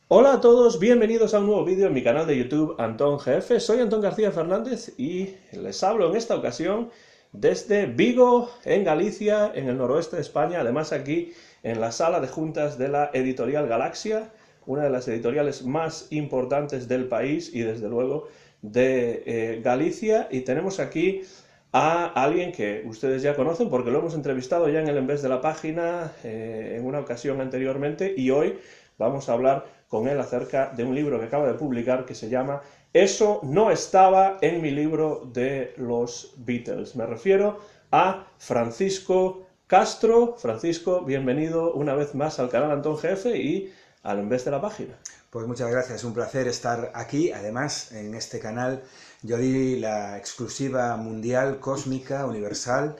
Hola a todos, bienvenidos a un nuevo vídeo en mi canal de YouTube Antón GF. Soy Antón García Fernández y les hablo en esta ocasión desde Vigo, en Galicia, en el noroeste de España, además aquí en la sala de juntas de la editorial Galaxia, una de las editoriales más importantes del país y desde luego de Galicia, y tenemos aquí a alguien que ustedes ya conocen porque lo hemos entrevistado ya en el Envés de la Página en una ocasión anteriormente, y hoy vamos a hablar con él acerca de un libro que acaba de publicar que se llama Eso no estaba en mi libro de los Beatles. Me refiero a Francisco Castro. Francisco, bienvenido una vez más al canal Antón GF y al Envés de la Página. Pues muchas gracias, un placer estar aquí. Además, en este canal yo di la exclusiva mundial, cósmica, universal,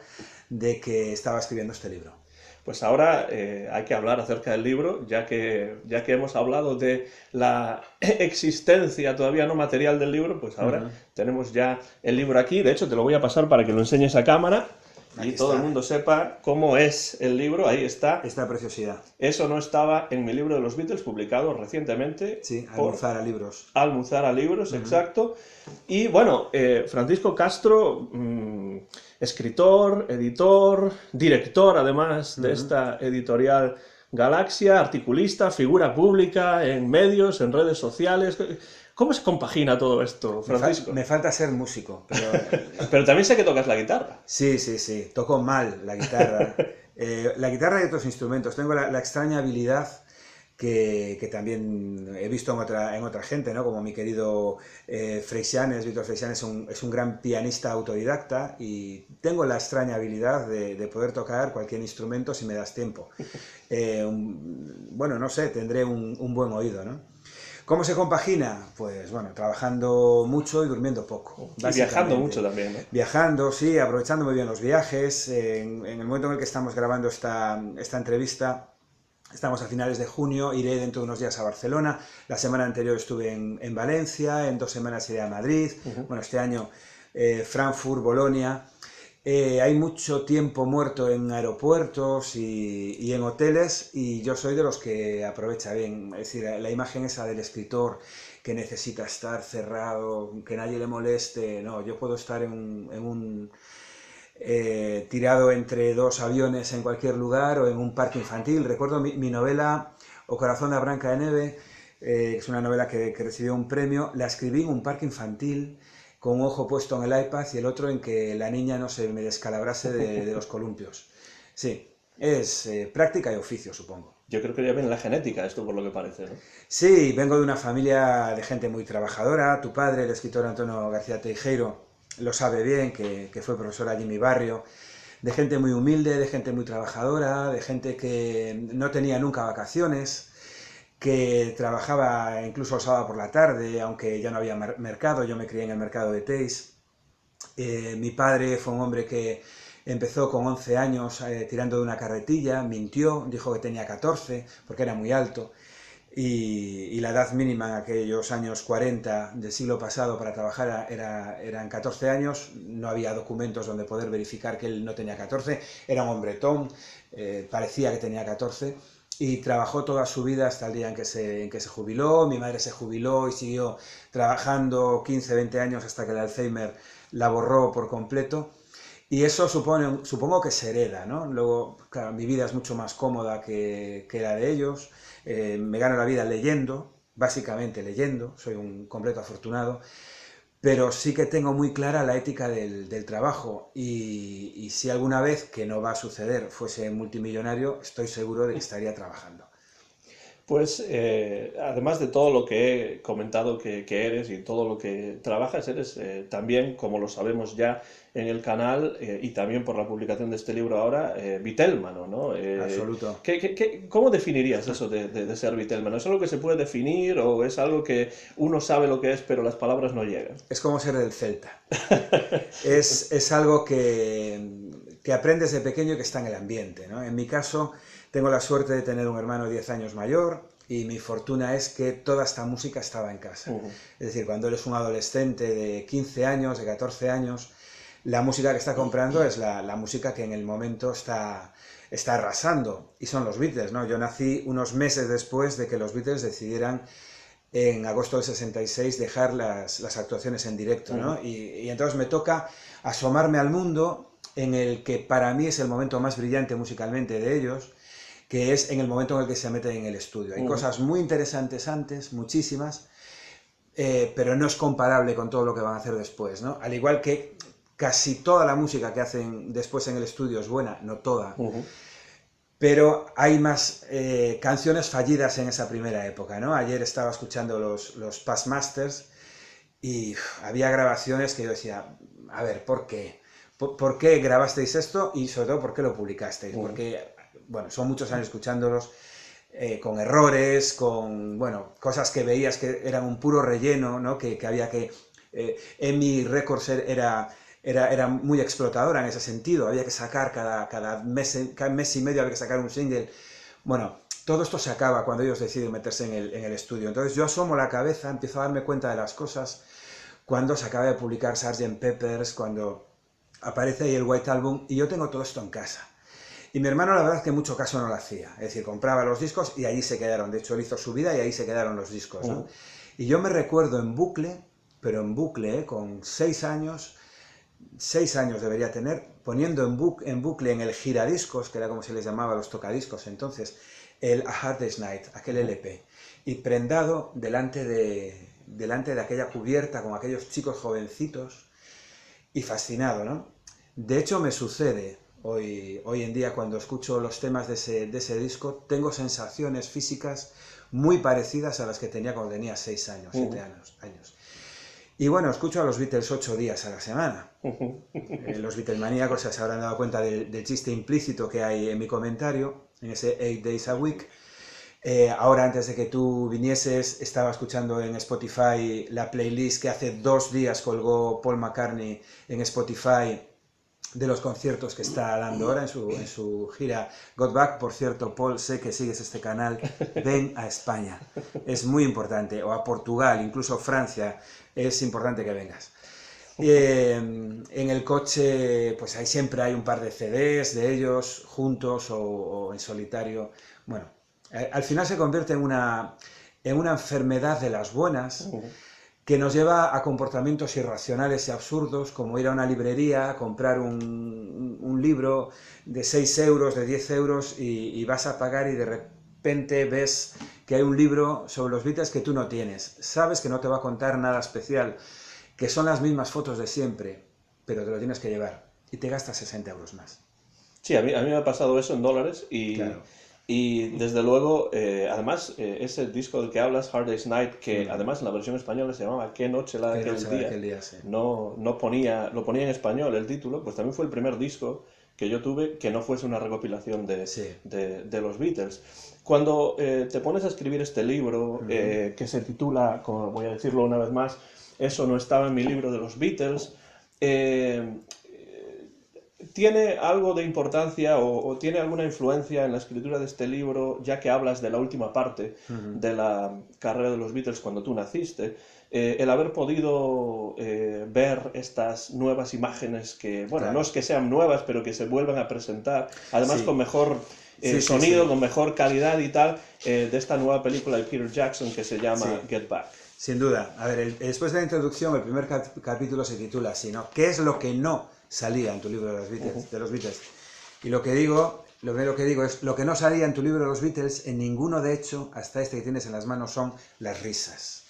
de que estaba escribiendo este libro. Pues ahora hay que hablar acerca del libro, ya que hemos hablado de la existencia todavía no material del libro, pues ahora tenemos ya el libro aquí. De hecho, te lo voy a pasar para que lo enseñes a cámara y todo el mundo sepa cómo es el libro. Ahí está. Esta preciosidad. Eso no estaba en mi libro de los Beatles, publicado recientemente. Sí, por Almuzara Libros. Almuzara Libros, exacto. Y bueno, Francisco Castro, escritor, editor, director además de esta editorial Galaxia, articulista, figura pública en medios, en redes sociales. ¿Cómo se compagina todo esto, Francisco? Me falta ser músico, pero... Pero también sé que tocas la guitarra. Sí, toco mal la guitarra. La guitarra y otros instrumentos. Tengo la extraña habilidad que también he visto en otra gente, ¿no? Como mi querido Freixanes, Víctor Freixanes es un gran pianista autodidacta, y tengo la extraña habilidad de poder tocar cualquier instrumento si me das tiempo. Bueno, no sé, tendré un buen oído, ¿no? ¿Cómo se compagina? Pues bueno, trabajando mucho y durmiendo poco. Y viajando mucho también, ¿no? Viajando, sí, aprovechando muy bien los viajes. En el momento en el que estamos grabando esta entrevista, estamos a finales de junio, iré dentro de unos días a Barcelona. La semana anterior estuve en Valencia, en 2 semanas iré a Madrid. Bueno, este año Frankfurt, Bolonia. Hay mucho tiempo muerto en aeropuertos y en hoteles, y yo soy de los que aprovecha bien. Es decir, la imagen esa del escritor que necesita estar cerrado, que nadie le moleste. No, yo puedo estar tirado entre 2 aviones en cualquier lugar o en un parque infantil. Recuerdo mi novela O corazón de Branca de Neve, que es una novela que recibió un premio. La escribí en un parque infantil, con un ojo puesto en el iPad y el otro en que la niña no se me descalabrase de los columpios. Sí, es práctica y oficio, supongo. Yo creo que ya viene la genética esto, por lo que parece, ¿no? Sí, vengo de una familia de gente muy trabajadora. Tu padre, el escritor Antonio García Teijeiro, lo sabe bien, que fue profesor allí en mi barrio. De gente muy humilde, de gente muy trabajadora, de gente que no tenía nunca vacaciones, que trabajaba incluso el sábado por la tarde, aunque ya no había mercado. Yo me crié en el mercado de Teis. Mi padre fue un hombre que empezó con 11 años tirando de una carretilla, mintió, dijo que tenía 14 porque era muy alto, y la edad mínima en aquellos años 40 del siglo pasado para trabajar eran 14 años, no había documentos donde poder verificar que él no tenía 14, era un hombretón, parecía que tenía 14, y trabajó toda su vida hasta el día en que se jubiló. Mi madre se jubiló y siguió trabajando 15, 20 años hasta que el Alzheimer la borró por completo. Y eso supongo que se hereda, ¿no? Luego, claro, mi vida es mucho más cómoda que la de ellos. Me gano la vida leyendo, básicamente leyendo, soy un completo afortunado, pero sí que tengo muy clara la ética del trabajo, y si alguna vez, que no va a suceder, fuese multimillonario, estoy seguro de que estaría trabajando. Pues además de todo lo que he comentado que eres y todo lo que trabajas, eres también, como lo sabemos ya en el canal y también por la publicación de este libro ahora, Beatlesman, ¿no? Absoluto. ¿Cómo definirías eso de ser Beatlesman? ¿Es algo que se puede definir o es algo que uno sabe lo que es pero las palabras no llegan? Es como ser del Celta. Es algo que aprendes de pequeño y que está en el ambiente, ¿no? En mi caso, tengo la suerte de tener un hermano 10 años mayor, y mi fortuna es que toda esta música estaba en casa. Es decir, cuando eres un adolescente de 15 años, de 14 años, la música que está comprando es la música que en el momento está arrasando, y son los Beatles, ¿no? Yo nací unos meses después de que los Beatles decidieran en agosto del 66 dejar las actuaciones en directo, ¿no? Y entonces me toca asomarme al mundo en el que para mí es el momento más brillante musicalmente de ellos, que es en el momento en el que se meten en el estudio. Hay cosas muy interesantes antes, muchísimas, pero no es comparable con todo lo que van a hacer después, ¿no? Al igual que casi toda la música que hacen después en el estudio es buena, no toda, pero hay más canciones fallidas en esa primera época, ¿no? Ayer estaba escuchando los Past Masters y había grabaciones que yo decía, a ver, ¿por qué? ¿Por qué grabasteis esto? Y sobre todo, ¿por qué lo publicasteis? Porque, bueno, son muchos años escuchándolos, con errores, con, bueno, cosas que veías que eran un puro relleno, ¿no? Que había que... EMI Records era muy explotadora en ese sentido, había que sacar cada mes y medio había que sacar un single. Bueno, todo esto se acaba cuando ellos deciden meterse en el estudio. Entonces yo asomo la cabeza, empiezo a darme cuenta de las cosas cuando se acaba de publicar Sgt. Pepper's, cuando aparece ahí el White Album, y yo tengo todo esto en casa. Y mi hermano la verdad es que mucho caso no lo hacía, es decir, compraba los discos y allí se quedaron. De hecho, él hizo su vida y ahí se quedaron los discos, ¿no? Y yo me recuerdo en bucle, pero en bucle, con 6 años debería tener, poniendo en bucle en el giradiscos, que era como se les llamaba a los tocadiscos entonces, el A Hard Day's Night, aquel LP, y prendado delante de aquella cubierta con aquellos chicos jovencitos, y fascinado, ¿no? De hecho, me sucede hoy en día cuando escucho los temas de ese disco, tengo sensaciones físicas muy parecidas a las que tenía cuando tenía 6 años, 7 años. Y bueno, escucho a los Beatles 8 días a la semana. Los Beatlemaníacos se habrán dado cuenta del chiste implícito que hay en mi comentario, en ese 8 Days a Week. Ahora, antes de que tú vinieses, estaba escuchando en Spotify la playlist que hace 2 días colgó Paul McCartney en Spotify de los conciertos que está dando ahora en su gira Got Back. Por cierto, Paul, sé que sigues este canal, ven a España, es muy importante, o a Portugal, incluso Francia, es importante que vengas. En el coche, pues ahí siempre hay un par de CDs de ellos, juntos o en solitario. Bueno, al final se convierte en una enfermedad de las buenas, que nos lleva a comportamientos irracionales y absurdos, como ir a una librería, comprar un libro de 6 euros, de 10 euros, y vas a pagar y de repente ves que hay un libro sobre los Beatles que tú no tienes. Sabes que no te va a contar nada especial, que son las mismas fotos de siempre, pero te lo tienes que llevar y te gastas 60 euros más. Sí, a mí me ha pasado eso en dólares y... Claro. Y desde luego, además, ese disco del que hablas, Hard Day's Night, que además en la versión española se llamaba Qué noche la de aquel día, sí. lo ponía en español el título, pues también fue el primer disco que yo tuve que no fuese una recopilación de los Beatles. Cuando te pones a escribir este libro, que se titula, como voy a decirlo una vez más, Eso no estaba en mi libro de los Beatles, ¿tiene algo de importancia o tiene alguna influencia en la escritura de este libro, ya que hablas de la última parte de la carrera de los Beatles cuando tú naciste, el haber podido ver estas nuevas imágenes que, bueno, no es que sean nuevas, pero que se vuelvan a presentar, además con mejor sonido, con mejor calidad y tal, de esta nueva película de Peter Jackson que se llama Get Back? Sin duda. A ver, después de la introducción, el primer capítulo se titula así, ¿no? ¿Qué es lo que no salía en tu libro de los Beatles? Y lo primero que digo es, lo que no salía en tu libro de los Beatles, en ninguno de hecho, hasta este que tienes en las manos, son las risas.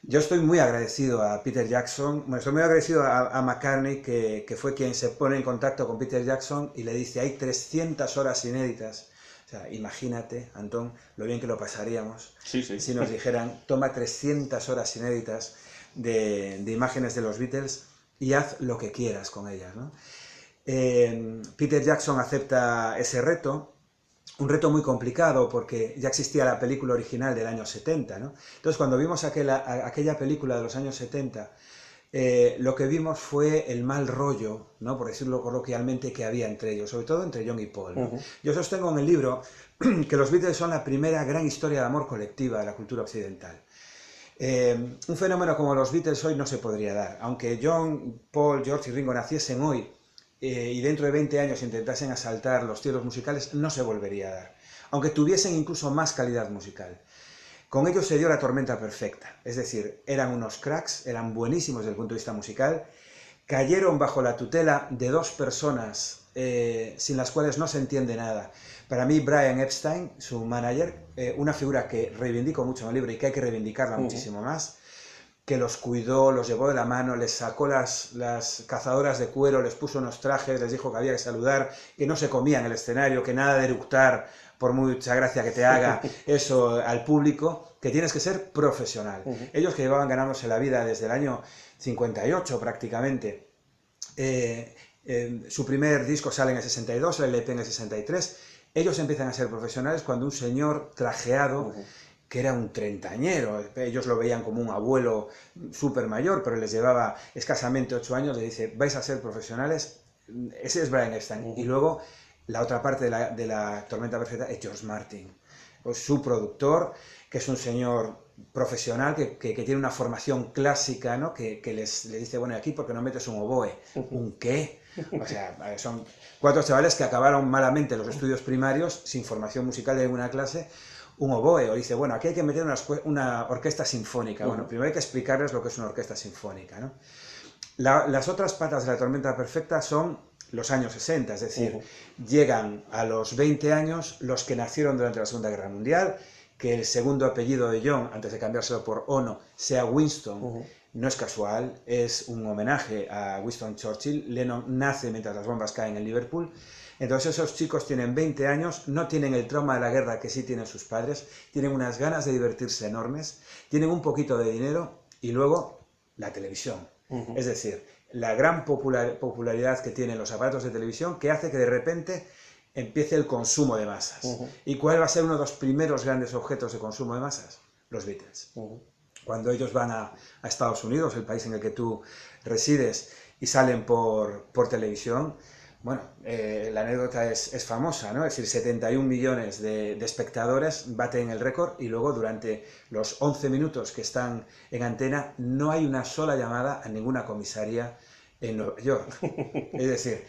Yo estoy muy agradecido a Peter Jackson, bueno, estoy muy agradecido a McCartney, que fue quien se pone en contacto con Peter Jackson y le dice, hay 300 horas inéditas. O sea, imagínate, Antón, lo bien que lo pasaríamos si nos dijeran, toma 300 horas inéditas de imágenes de los Beatles y haz lo que quieras con ellas, ¿no? Peter Jackson acepta ese reto, un reto muy complicado porque ya existía la película original del año 70, ¿no? Entonces, cuando vimos aquella película de los años 70, lo que vimos fue el mal rollo, ¿no? Por decirlo coloquialmente, que había entre ellos, sobre todo entre John y Paul, ¿no? Yo sostengo en el libro que los Beatles son la primera gran historia de amor colectiva de la cultura occidental. Un fenómeno como los Beatles hoy no se podría dar. Aunque John, Paul, George y Ringo naciesen hoy y dentro de 20 años intentasen asaltar los cielos musicales, no se volvería a dar. Aunque tuviesen incluso más calidad musical. Con ellos se dio la tormenta perfecta. Es decir, eran unos cracks, eran buenísimos desde el punto de vista musical, cayeron bajo la tutela de dos personas sin las cuales no se entiende nada. Para mí, Brian Epstein, su manager, una figura que reivindico mucho en el libro y que hay que reivindicarla muchísimo más, que los cuidó, los llevó de la mano, les sacó las cazadoras de cuero, les puso unos trajes, les dijo que había que saludar, que no se comía en el escenario, que nada de eructar, por mucha gracia que te haga eso al público, que tienes que ser profesional. Ellos que llevaban ganándose la vida desde el año 58 prácticamente, su primer disco sale en el 62, el LP en el 63, ellos empiezan a ser profesionales cuando un señor trajeado, que era un treintañero, ellos lo veían como un abuelo súper mayor, pero les llevaba escasamente 8 años, le dice, vais a ser profesionales, ese es Brian Epstein. Y luego la otra parte de la tormenta perfecta es George Martin, pues su productor, que es un señor profesional que tiene una formación clásica, ¿no? que le dice, bueno, aquí porque no metes un oboe, ¿un qué? O sea, son 4 chavales que acabaron malamente los estudios primarios, sin formación musical de ninguna clase, un oboe, o dice, bueno, aquí hay que meter una orquesta sinfónica. Bueno, primero hay que explicarles lo que es una orquesta sinfónica, ¿no? Las otras patas de la tormenta perfecta son los años 60, es decir, llegan a los 20 años los que nacieron durante la Segunda Guerra Mundial, que el segundo apellido de John, antes de cambiárselo por Ono, sea Winston, no es casual, es un homenaje a Winston Churchill. Lennon nace mientras las bombas caen en Liverpool. Entonces esos chicos tienen 20 años, no tienen el trauma de la guerra que sí tienen sus padres, tienen unas ganas de divertirse enormes, tienen un poquito de dinero y luego la televisión. Es decir, la gran popularidad que tienen los aparatos de televisión que hace que de repente empiece el consumo de masas. ¿Y cuál va a ser uno de los primeros grandes objetos de consumo de masas? Los Beatles. Cuando ellos van a Estados Unidos, el país en el que tú resides, y salen por televisión, bueno, la anécdota es famosa, ¿no? Es decir, 71 millones de espectadores baten el récord y luego durante los 11 minutos que están en antena no hay una sola llamada a ninguna comisaría en Nueva York. Es decir,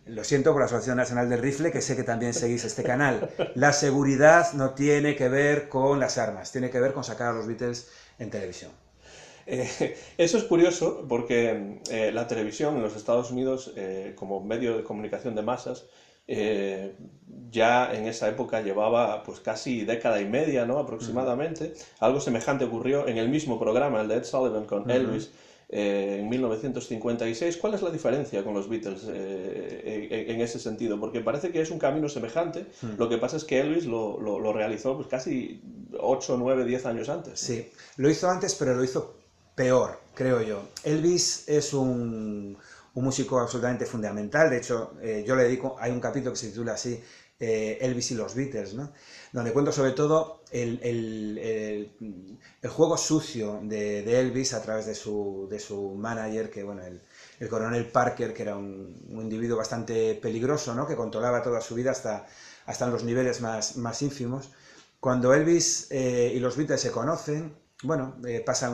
lo siento por la Asociación Nacional del Rifle, que sé que también seguís este canal. La seguridad no tiene que ver con las armas, tiene que ver con sacar a los Beatles en televisión. Eso es curioso porque la televisión en los Estados Unidos, como medio de comunicación de masas, ya en esa época llevaba pues casi década y media, ¿no? Aproximadamente. Algo semejante ocurrió en el mismo programa, el de Ed Sullivan con Elvis, en 1956. ¿Cuál es la diferencia con los Beatles en ese sentido? Porque parece que es un camino semejante, lo que pasa es que Elvis lo realizó pues casi 8, 9, 10 años antes. Sí, lo hizo antes, pero lo hizo peor, creo yo. Elvis es un músico absolutamente fundamental. De hecho, yo le dedico, hay un capítulo que se titula así, Elvis y los Beatles, ¿no? Donde cuento sobre todo el juego sucio de Elvis a través de su manager, que bueno, el coronel Parker, que era un individuo bastante peligroso, ¿no? Que controlaba toda su vida hasta en los niveles más ínfimos. Cuando Elvis y los Beatles se conocen, bueno, pasan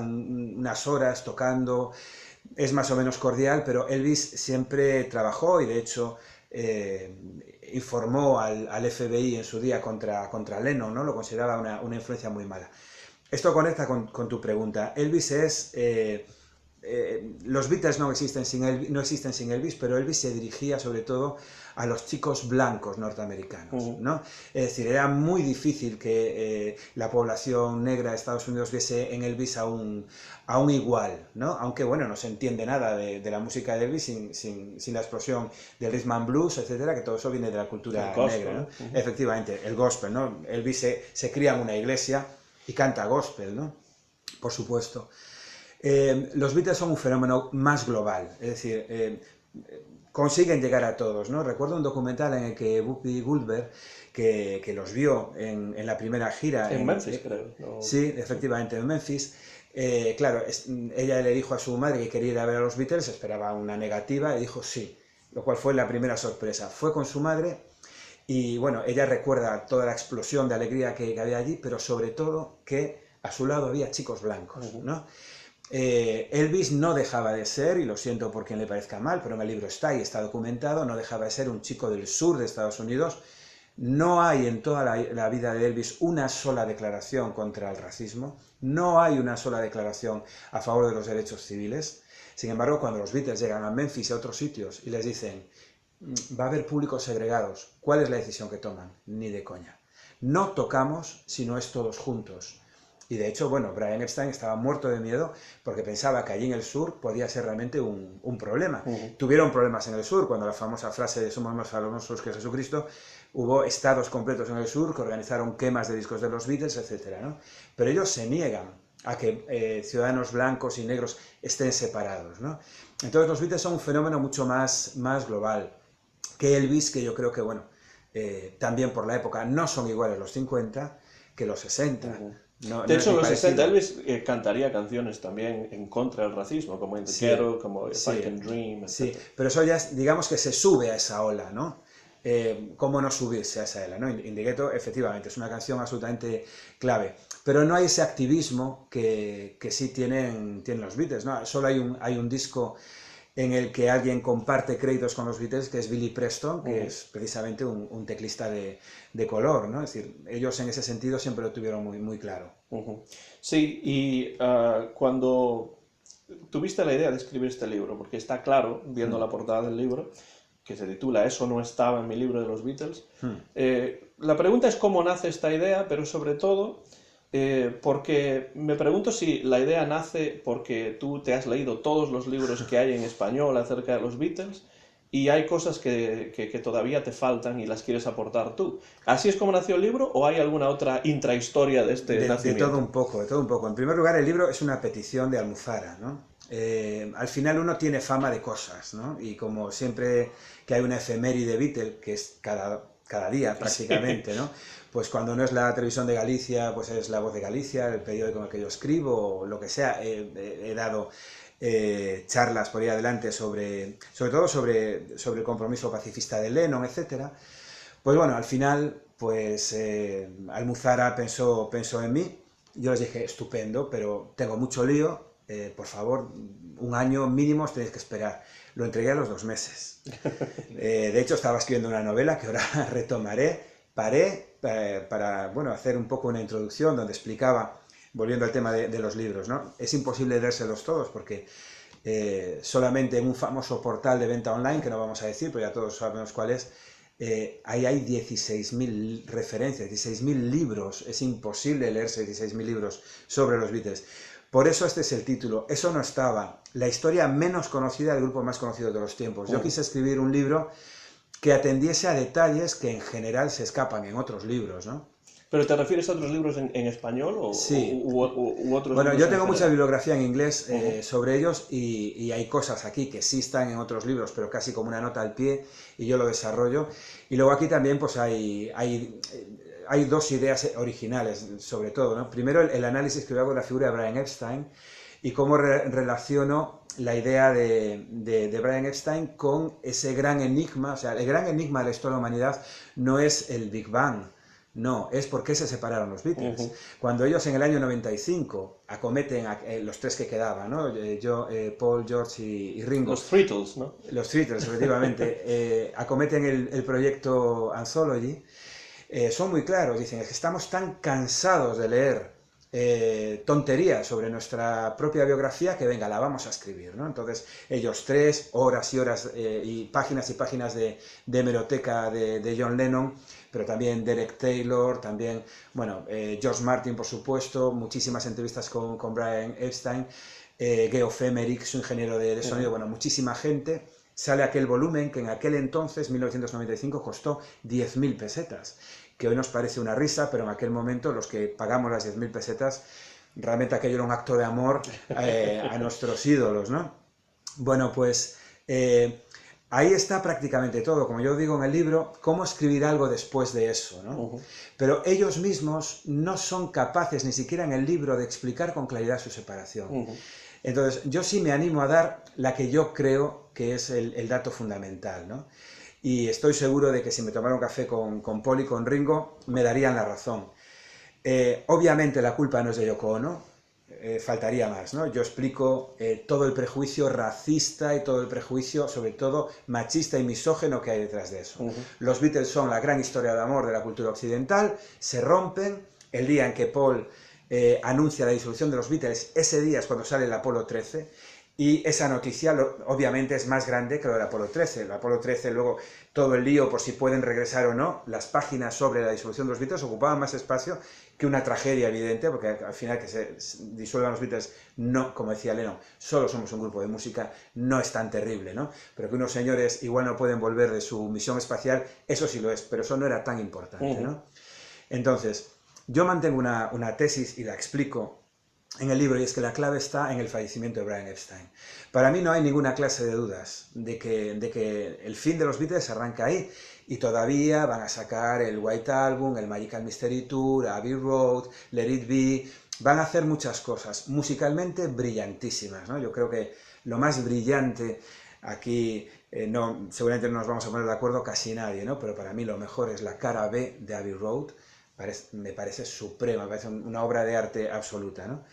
unas horas tocando, es más o menos cordial, pero Elvis siempre trabajó y de hecho informó al FBI en su día contra Lennon, ¿no? Lo consideraba una influencia muy mala. Esto conecta con tu pregunta. Elvis es... los Beatles no existen sin Elvis, pero Elvis se dirigía sobre todo a los chicos blancos norteamericanos, ¿no? Es decir, era muy difícil que la población negra de Estados Unidos viese en Elvis a un igual, ¿no? Aunque, bueno, no se entiende nada de la música de Elvis sin la explosión del rhythm and blues, etcétera, que todo eso viene de la cultura negra, ¿no? Efectivamente, el gospel, ¿no? Elvis se cría en una iglesia y canta gospel, ¿no? Por supuesto. Los Beatles son un fenómeno más global, es decir, consiguen llegar a todos, ¿no? Recuerdo un documental en el que Whoopi Goldberg, que los vio en la primera gira... En Memphis, creo. No... Sí, efectivamente, en Memphis. Claro, ella le dijo a su madre que quería ir a ver a los Beatles, esperaba una negativa, y dijo sí, lo cual fue la primera sorpresa. Fue con su madre y, bueno, ella recuerda toda la explosión de alegría que había allí, pero sobre todo que a su lado había chicos blancos, ¿no? Elvis no dejaba de ser, y lo siento por quien le parezca mal, pero en el libro está y está documentado, no dejaba de ser un chico del sur de Estados Unidos. No hay en toda la vida de Elvis una sola declaración contra el racismo, no hay una sola declaración a favor de los derechos civiles. Sin embargo, cuando los Beatles llegan a Memphis y a otros sitios y les dicen, va a haber públicos segregados, ¿cuál es la decisión que toman? Ni de coña. No tocamos si no es todos juntos. Y de hecho, bueno, Brian Epstein estaba muerto de miedo porque pensaba que allí en el sur podía ser realmente un problema. Tuvieron problemas en el sur, cuando la famosa frase de somos más famosos que Jesucristo, hubo estados completos en el sur que organizaron quemas de discos de los Beatles, etc., ¿no? Pero ellos se niegan a que ciudadanos blancos y negros estén separados, ¿no? Entonces los Beatles son un fenómeno mucho más global que Elvis, que yo creo que, bueno, también por la época no son iguales los 50 que los 60. De hecho, en los 60 Elvis cantaría canciones también en contra del racismo, como In the Ghetto, como If I Can Dream, etc. Sí, pero eso ya, digamos que se sube a esa ola, ¿no? ¿Cómo no subirse a esa ola, ¿no? In the Ghetto, efectivamente, es una canción absolutamente clave. Pero no hay ese activismo que sí tienen los Beatles, ¿no? Solo hay un disco en el que alguien comparte créditos con los Beatles, que es Billy Preston, que es precisamente un teclista de color, ¿no? Es decir, ellos en ese sentido siempre lo tuvieron muy claro. Sí, y cuando tuviste la idea de escribir este libro, porque está claro, viendo la portada del libro, que se titula Eso no estaba en mi libro de los Beatles, la pregunta es cómo nace esta idea, pero sobre todo... porque me pregunto si la idea nace porque tú te has leído todos los libros que hay en español acerca de los Beatles y hay cosas que todavía te faltan y las quieres aportar tú. ¿Así es como nació el libro o hay alguna otra intrahistoria de este nacimiento? De todo un poco. En primer lugar, el libro es una petición de Almuzara, ¿no? Al final uno tiene fama de cosas, ¿no? Y como siempre que hay una efeméride Beatle, que es cada día prácticamente, ¿no? Pues cuando no es la televisión de Galicia, pues es La Voz de Galicia, el periódico en el que yo escribo, o lo que sea. He dado charlas por ahí adelante sobre todo sobre el compromiso pacifista de Lennon, etc. Pues bueno, al final, pues Almuzara pensó en mí. Yo les dije, estupendo, pero tengo mucho lío, por favor, un año mínimo os tenéis que esperar. Lo entregué a los 2 meses. De hecho, estaba escribiendo una novela que ahora retomaré. Paré para bueno, hacer un poco una introducción donde explicaba, volviendo al tema de los libros, ¿no? Es imposible leérselos todos porque solamente en un famoso portal de venta online, que no vamos a decir, pero ya todos sabemos cuál es, ahí hay 16.000 referencias, 16.000 libros. Es imposible leerse 16.000 libros sobre los Beatles. Por eso este es el título. Eso no estaba. La historia menos conocida del grupo más conocido de los tiempos. Yo quise escribir un libro que atendiese a detalles que en general se escapan en otros libros, ¿no? ¿Pero te refieres a otros libros en español o sí. u otros bueno, libros yo tengo mucha general? bibliografía en inglés sobre ellos y hay cosas aquí que sí están en otros libros, pero casi como una nota al pie, y yo lo desarrollo. Y luego aquí también pues hay 2 ideas originales, sobre todo, ¿no? Primero, el análisis que yo hago de la figura de Brian Epstein y cómo relaciono la idea de Brian Epstein con ese gran enigma. O sea, el gran enigma de la historia de la humanidad no es el Big Bang, no, es por qué se separaron los Beatles. Cuando ellos en el año 95 acometen los 3 que quedaban, ¿no? Paul, George y Ringo. Los Beatles, ¿no? Los Beatles, efectivamente. Acometen el proyecto Anthology. Son muy claros, dicen, es que estamos tan cansados de leer tonterías sobre nuestra propia biografía que venga, la vamos a escribir, ¿no? Entonces ellos 3 horas y horas y páginas de hemeroteca de John Lennon, pero también Derek Taylor, también, bueno, George Martin, por supuesto, muchísimas entrevistas con Brian Epstein, Geoff Emerick, su ingeniero de sonido, bueno, muchísima gente. Sale aquel volumen que en aquel entonces, 1995, costó 10.000 pesetas, que hoy nos parece una risa, pero en aquel momento los que pagamos las 10.000 pesetas, realmente aquello era un acto de amor a nuestros ídolos, ¿no? Bueno, pues ahí está prácticamente todo. Como yo digo en el libro, cómo escribir algo después de eso, ¿no? Pero ellos mismos no son capaces, ni siquiera en el libro, de explicar con claridad su separación. Entonces, yo sí me animo a dar la que yo creo que es el dato fundamental, ¿no? Y estoy seguro de que si me tomara un café con Paul y con Ringo, me darían la razón. Obviamente la culpa no es de Yoko Ono, faltaría más, ¿no? Yo explico todo el prejuicio racista y todo el prejuicio, sobre todo machista y misógeno que hay detrás de eso. Los Beatles son la gran historia de amor de la cultura occidental, se rompen, el día en que Paul anuncia la disolución de los Beatles, ese día es cuando sale el Apolo 13, y esa noticia obviamente es más grande que lo del Apolo 13. El Apolo 13, luego todo el lío por si pueden regresar o no, las páginas sobre la disolución de los Beatles ocupaban más espacio que una tragedia evidente, porque al final que se disuelvan los Beatles, no, como decía Lennon, solo somos un grupo de música, no es tan terrible, ¿no? Pero que unos señores igual no pueden volver de su misión espacial, eso sí lo es, pero eso no era tan importante, ¿no? Entonces, yo mantengo una tesis y la explico en el libro, y es que la clave está en el fallecimiento de Brian Epstein. Para mí no hay ninguna clase de dudas de que el fin de los Beatles arranca ahí, y todavía van a sacar el White Album, el Magical Mystery Tour, Abbey Road, Let It Be, van a hacer muchas cosas, musicalmente brillantísimas, ¿no? Yo creo que lo más brillante aquí, seguramente no nos vamos a poner de acuerdo casi nadie, ¿no? Pero para mí lo mejor es la cara B de Abbey Road, me parece suprema, me parece una obra de arte absoluta, ¿no?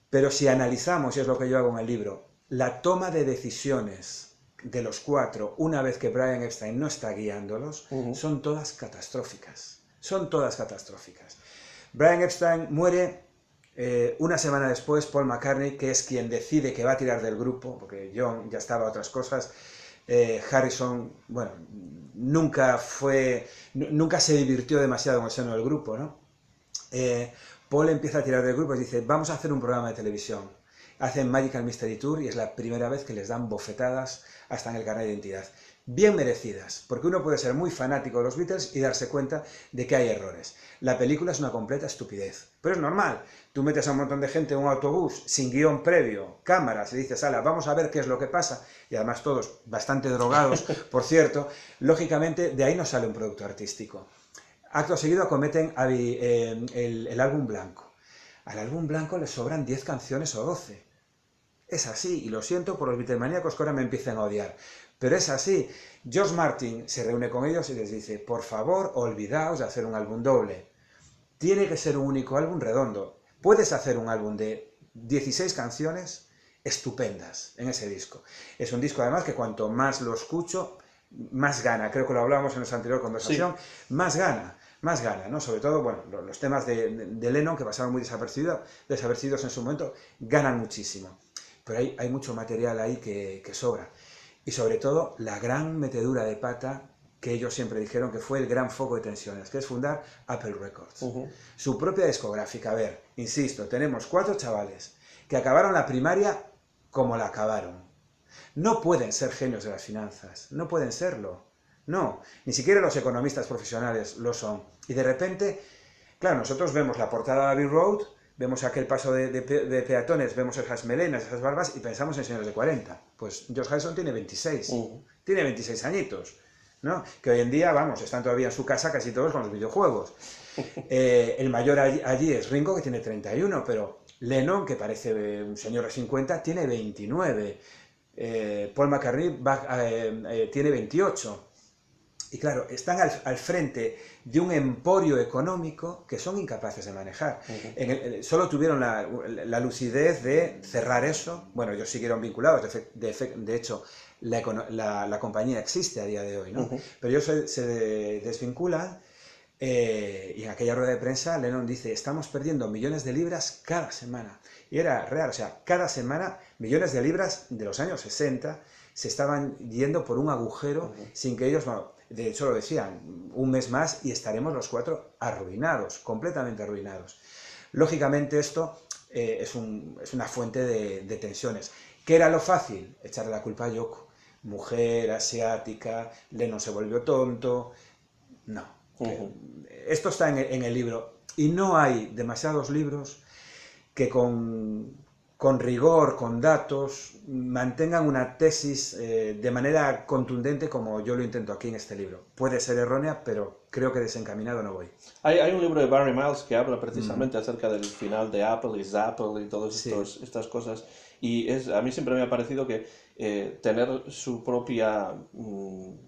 Pero si analizamos, y es lo que yo hago en el libro, la toma de decisiones de los cuatro, una vez que Brian Epstein no está guiándolos, son todas catastróficas. Son todas catastróficas. Brian Epstein muere una semana después, Paul McCartney, que es quien decide que va a tirar del grupo, porque John ya estaba a otras cosas. Harrison, bueno, nunca se divirtió demasiado en el seno del grupo, ¿no? Paul empieza a tirar del grupo y dice, vamos a hacer un programa de televisión. Hacen Magical Mystery Tour y es la primera vez que les dan bofetadas hasta en el carnet de identidad. Bien merecidas, porque uno puede ser muy fanático de los Beatles y darse cuenta de que hay errores. La película es una completa estupidez, pero es normal. Tú metes a un montón de gente en un autobús sin guión previo, cámaras, y dices, ala, vamos a ver qué es lo que pasa, y además todos bastante drogados, por cierto, lógicamente de ahí no sale un producto artístico. Acto seguido acometen el álbum blanco. Al álbum blanco le sobran 10 canciones o 12. Es así, y lo siento por los Beatlemaníacos que ahora me empiecen a odiar, pero es así. George Martin se reúne con ellos y les dice, por favor, olvidaos de hacer un álbum doble. Tiene que ser un único álbum redondo. Puedes hacer un álbum de 16 canciones estupendas en ese disco. Es un disco además que cuanto más lo escucho, más gana. Creo que lo hablábamos en nuestra anterior conversación. Sí. Más gana, ¿no? Sobre todo, bueno, los temas de Lennon, que pasaron muy desapercibidos en su momento, ganan muchísimo. Pero hay mucho material ahí que sobra. Y sobre todo, la gran metedura de pata que ellos siempre dijeron que fue el gran foco de tensiones, que es fundar Apple Records. Su propia discográfica. A ver, insisto, tenemos 4 chavales que acabaron la primaria como la acabaron. No pueden ser genios de las finanzas, no pueden serlo. No, ni siquiera los economistas profesionales lo son. Y de repente, claro, nosotros vemos la portada de Abbey Road, vemos aquel paso de peatones, vemos esas melenas, esas barbas y pensamos en señores de 40. Pues George Harrison tiene 26, tiene 26 añitos, ¿no? Que hoy en día, vamos, están todavía en su casa casi todos con los videojuegos. El mayor allí es Ringo, que tiene 31, pero Lennon, que parece un señor de 50, tiene 29. Paul McCartney tiene 28. Y claro, están al frente de un emporio económico que son incapaces de manejar. Solo tuvieron la lucidez de cerrar eso. Bueno, ellos siguieron vinculados, de hecho, la compañía existe a día de hoy, ¿no? Pero ellos se desvinculan y en aquella rueda de prensa Lennon dice, estamos perdiendo millones de libras cada semana. Y era real, o sea, cada semana millones de libras de los años 60 se estaban yendo por un agujero sin que ellos... Bueno, de hecho lo decían, un mes más y estaremos los 4 arruinados, completamente arruinados. Lógicamente esto es una fuente de tensiones. ¿Qué era lo fácil? Echarle la culpa a Yoko. Mujer, asiática, Lennon se volvió tonto. No. Esto está en el libro. Y no hay demasiados libros que con rigor, con datos, mantengan una tesis de manera contundente como yo lo intento aquí en este libro. Puede ser errónea, pero creo que desencaminado no voy. Hay un libro de Barry Miles que habla precisamente acerca del final de Apple y Zapple y todas estas cosas. Y a mí siempre me ha parecido que tener su propia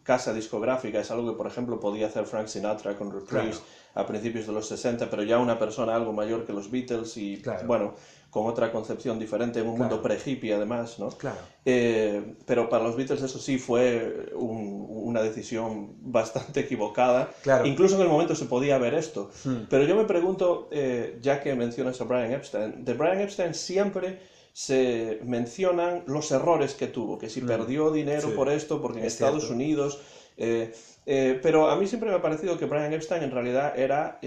casa discográfica es algo que, por ejemplo, podía hacer Frank Sinatra con Reprise. Claro. a principios de los 60, pero ya una persona algo mayor que los Beatles y, Claro. bueno, con otra concepción diferente, en un mundo Claro. pre-hippie además, ¿no? Claro. Pero para los Beatles eso sí fue una decisión bastante equivocada. Claro. Incluso en el momento se podía ver esto. Hmm. Pero yo me pregunto, ya que mencionas a Brian Epstein, de Brian Epstein siempre se mencionan los errores que tuvo, que si perdió dinero Sí. por esto, porque en Es Estados cierto. Unidos... pero a mí siempre me ha parecido que Brian Epstein en realidad era,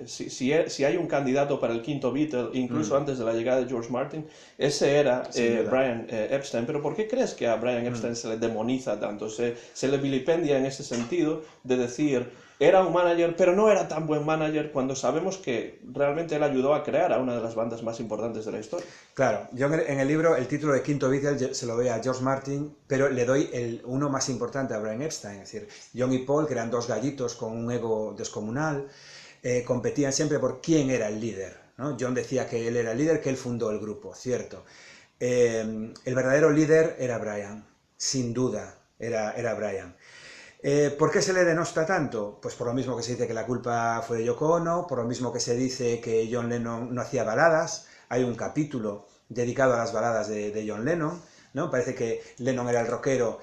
si hay un candidato para el quinto Beatle, incluso antes de la llegada de George Martin, ese era Sin duda. Brian Epstein. Pero ¿por qué crees que a Brian Epstein se le demoniza tanto? Se le vilipendia en ese sentido de decir, era un manager, pero no era tan buen manager, cuando sabemos que realmente él ayudó a crear a una de las bandas más importantes de la historia. Claro, yo en el libro el título de Quinto Beatle se lo doy a George Martin, pero le doy uno más importante a Brian Epstein, es decir, John y Paul, que eran dos gallitos con un ego descomunal, competían siempre por quién era el líder, ¿no? John decía que él era el líder, que él fundó el grupo, cierto. El verdadero líder era Brian, sin duda, era Brian. ¿Por qué se le denosta tanto? Pues por lo mismo que se dice que la culpa fue de Yoko Ono, por lo mismo que se dice que John Lennon no hacía baladas. Hay un capítulo dedicado a las baladas de John Lennon, ¿no? Parece que Lennon era el rockero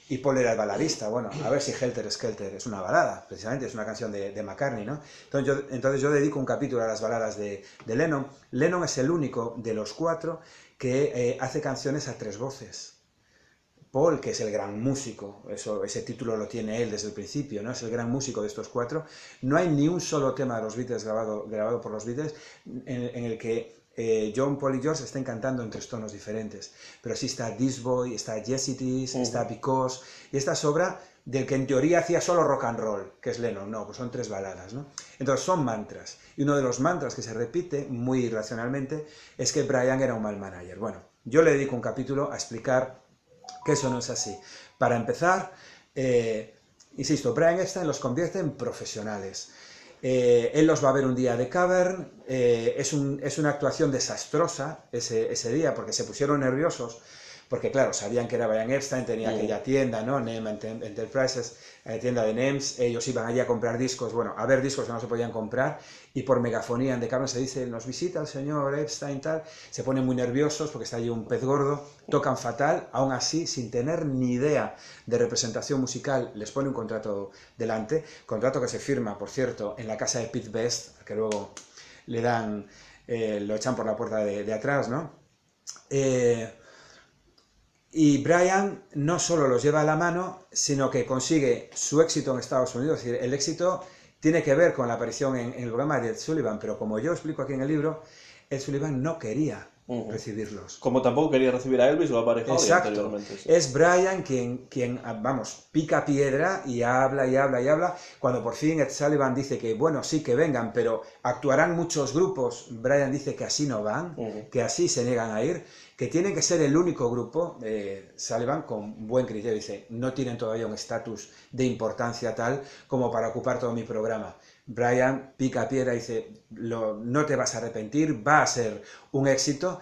y Paul era el baladista. Bueno, a ver si Helter Skelter es una balada, precisamente, es una canción de McCartney, ¿no? Entonces yo dedico un capítulo a las baladas de Lennon. Lennon es el único de los cuatro que hace canciones a tres voces. Paul, que es el gran músico, ese título lo tiene él desde el principio, ¿no? Es el gran músico de estos cuatro. No hay ni un solo tema de los Beatles grabado por los Beatles en el que John, Paul y George estén cantando en tres tonos diferentes. Pero sí está This Boy, está Yes It Is, está Because, y esta es obra del que en teoría hacía solo rock and roll, que es Lennon. No, pues son tres baladas, ¿no? Entonces son mantras. Y uno de los mantras que se repite muy irracionalmente es que Brian era un mal manager. Bueno, yo le dedico un capítulo a explicar que eso no es así. Para empezar, insisto, Brian Epstein los convierte en profesionales. Él los va a ver un día de Cavern, es una actuación desastrosa ese día, porque se pusieron nerviosos, porque claro, sabían que era Brian Epstein, tenía aquella tienda, ¿no? NEM Enterprises, tienda de NEMS, ellos iban allí a comprar discos, bueno, a ver discos que no se podían comprar, y por megafonía en The Cavern se dice, nos visita el señor Epstein, tal, se ponen muy nerviosos porque está allí un pez gordo, tocan fatal, aún así, sin tener ni idea de representación musical, les pone un contrato delante, contrato que se firma, por cierto, en la casa de Pete Best, que luego le dan, lo echan por la puerta de atrás, ¿no? Y Brian no solo los lleva a la mano, sino que consigue su éxito en Estados Unidos. Es decir, el éxito tiene que ver con la aparición en el programa de Ed Sullivan, pero como yo explico aquí en el libro, Ed Sullivan no quería recibirlos. Como tampoco quería recibir a Elvis o a Buddy Holly Exacto. anteriormente. Sí. Es Brian quien, vamos, pica piedra y habla y habla y habla. Cuando por fin Ed Sullivan dice que, bueno, sí que vengan, pero actuarán muchos grupos, Brian dice que así no van, que así se niegan a ir, que tienen que ser el único grupo, Sullivan con buen criterio dice, no tienen todavía un estatus de importancia tal como para ocupar todo mi programa. Brian pica piedra y dice, no te vas a arrepentir, va a ser un éxito.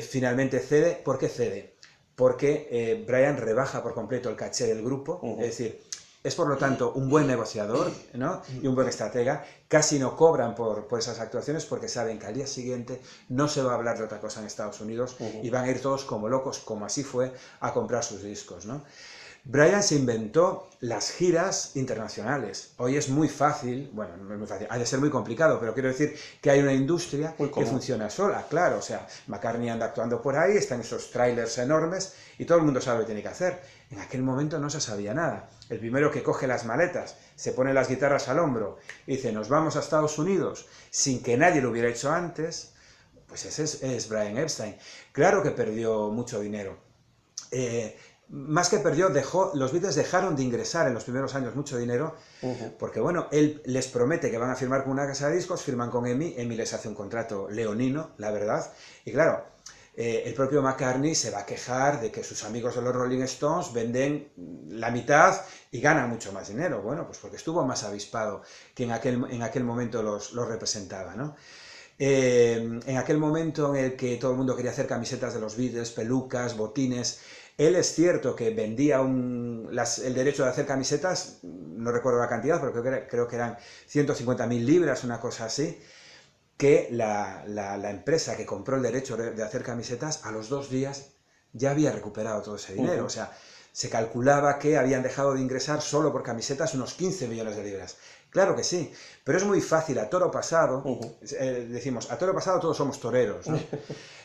Finalmente cede. ¿Por qué cede? Porque Brian rebaja por completo el caché del grupo, es decir, es por lo tanto un buen negociador, ¿no? Y un buen estratega. Casi no cobran por esas actuaciones porque saben que al día siguiente no se va a hablar de otra cosa en Estados Unidos y van a ir todos como locos, como así fue, a comprar sus discos, ¿no? Brian se inventó las giras internacionales. Hoy es muy fácil, bueno, no es muy fácil, ha de ser muy complicado, pero quiero decir que hay una industria que funciona sola, claro. O sea, McCartney anda actuando por ahí, están esos trailers enormes y todo el mundo sabe lo que tiene que hacer. En aquel momento no se sabía nada. El primero que coge las maletas, se pone las guitarras al hombro y dice, nos vamos a Estados Unidos, sin que nadie lo hubiera hecho antes, pues ese es Brian Epstein. Claro que perdió mucho dinero. Más que perdió, los Beatles dejaron de ingresar en los primeros años mucho dinero, porque bueno, él les promete que van a firmar con una casa de discos, firman con EMI les hace un contrato leonino, la verdad, y claro, el propio McCartney se va a quejar de que sus amigos de los Rolling Stones venden la mitad y ganan mucho más dinero. Bueno, pues porque estuvo más avispado que en aquel momento los representaba, ¿no? En aquel momento en el que todo el mundo quería hacer camisetas de los Beatles, pelucas, botines, Él es cierto que vendía el derecho de hacer camisetas, no recuerdo la cantidad, pero creo que eran 150.000 libras, una cosa así, que la empresa que compró el derecho de hacer camisetas, a los 2 días ya había recuperado todo ese dinero. O sea, se calculaba que habían dejado de ingresar solo por camisetas unos 15 millones de libras. Claro que sí, pero es muy fácil, a toro pasado, decimos, a toro pasado todos somos toreros, ¿no?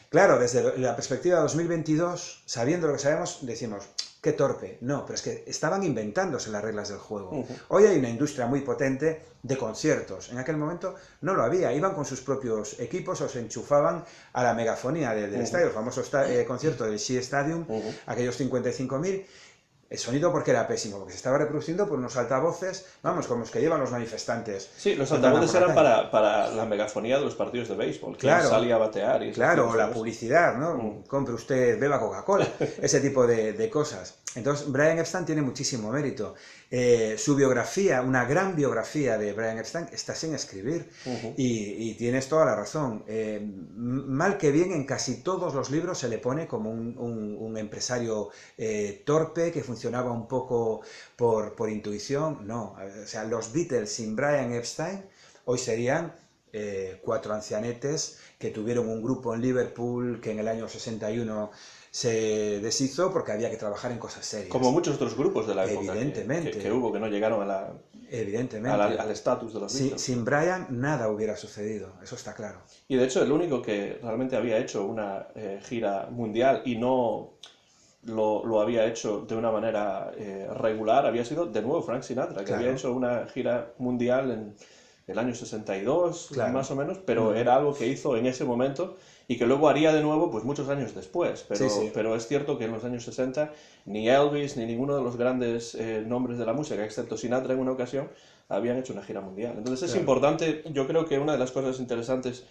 Claro, desde la perspectiva de 2022, sabiendo lo que sabemos, decimos, qué torpe. No, pero es que estaban inventándose las reglas del juego. Hoy hay una industria muy potente de conciertos. En aquel momento no lo había. Iban con sus propios equipos o se enchufaban a la megafonía del estadio, el famoso concierto del Shea Stadium, aquellos 55.000. El sonido porque era pésimo, porque se estaba reproduciendo por unos altavoces, vamos, como los que llevan los manifestantes. Sí, los altavoces eran para la megafonía de los partidos de béisbol, que salía a batear. Y claro, la publicidad, ¿no? Compre usted, beba Coca-Cola, ese tipo de cosas. Entonces, Brian Epstein tiene muchísimo mérito. Su biografía, una gran biografía de Brian Epstein, está sin escribir. Y tienes toda la razón. Mal que bien, en casi todos los libros se le pone como un empresario torpe, que funcionaba un poco por intuición. No, o sea, los Beatles sin Brian Epstein hoy serían 4 ancianetes que tuvieron un grupo en Liverpool que en el año 61 se deshizo porque había que trabajar en cosas serias. Como muchos otros grupos de la época Evidentemente. Que hubo, que no llegaron al estatus de los Beatles. Sin Brian nada hubiera sucedido, eso está claro. Y de hecho el único que realmente había hecho una gira mundial y no lo había hecho de una manera regular había sido de nuevo Frank Sinatra, que había hecho una gira mundial en el año 62, más o menos, pero era algo que hizo en ese momento y que luego haría de nuevo pues muchos años después. Pero es cierto que en los años 60 ni Elvis ni ninguno de los grandes nombres de la música, excepto Sinatra en una ocasión, habían hecho una gira mundial. Entonces es importante, yo creo que una de las cosas interesantes,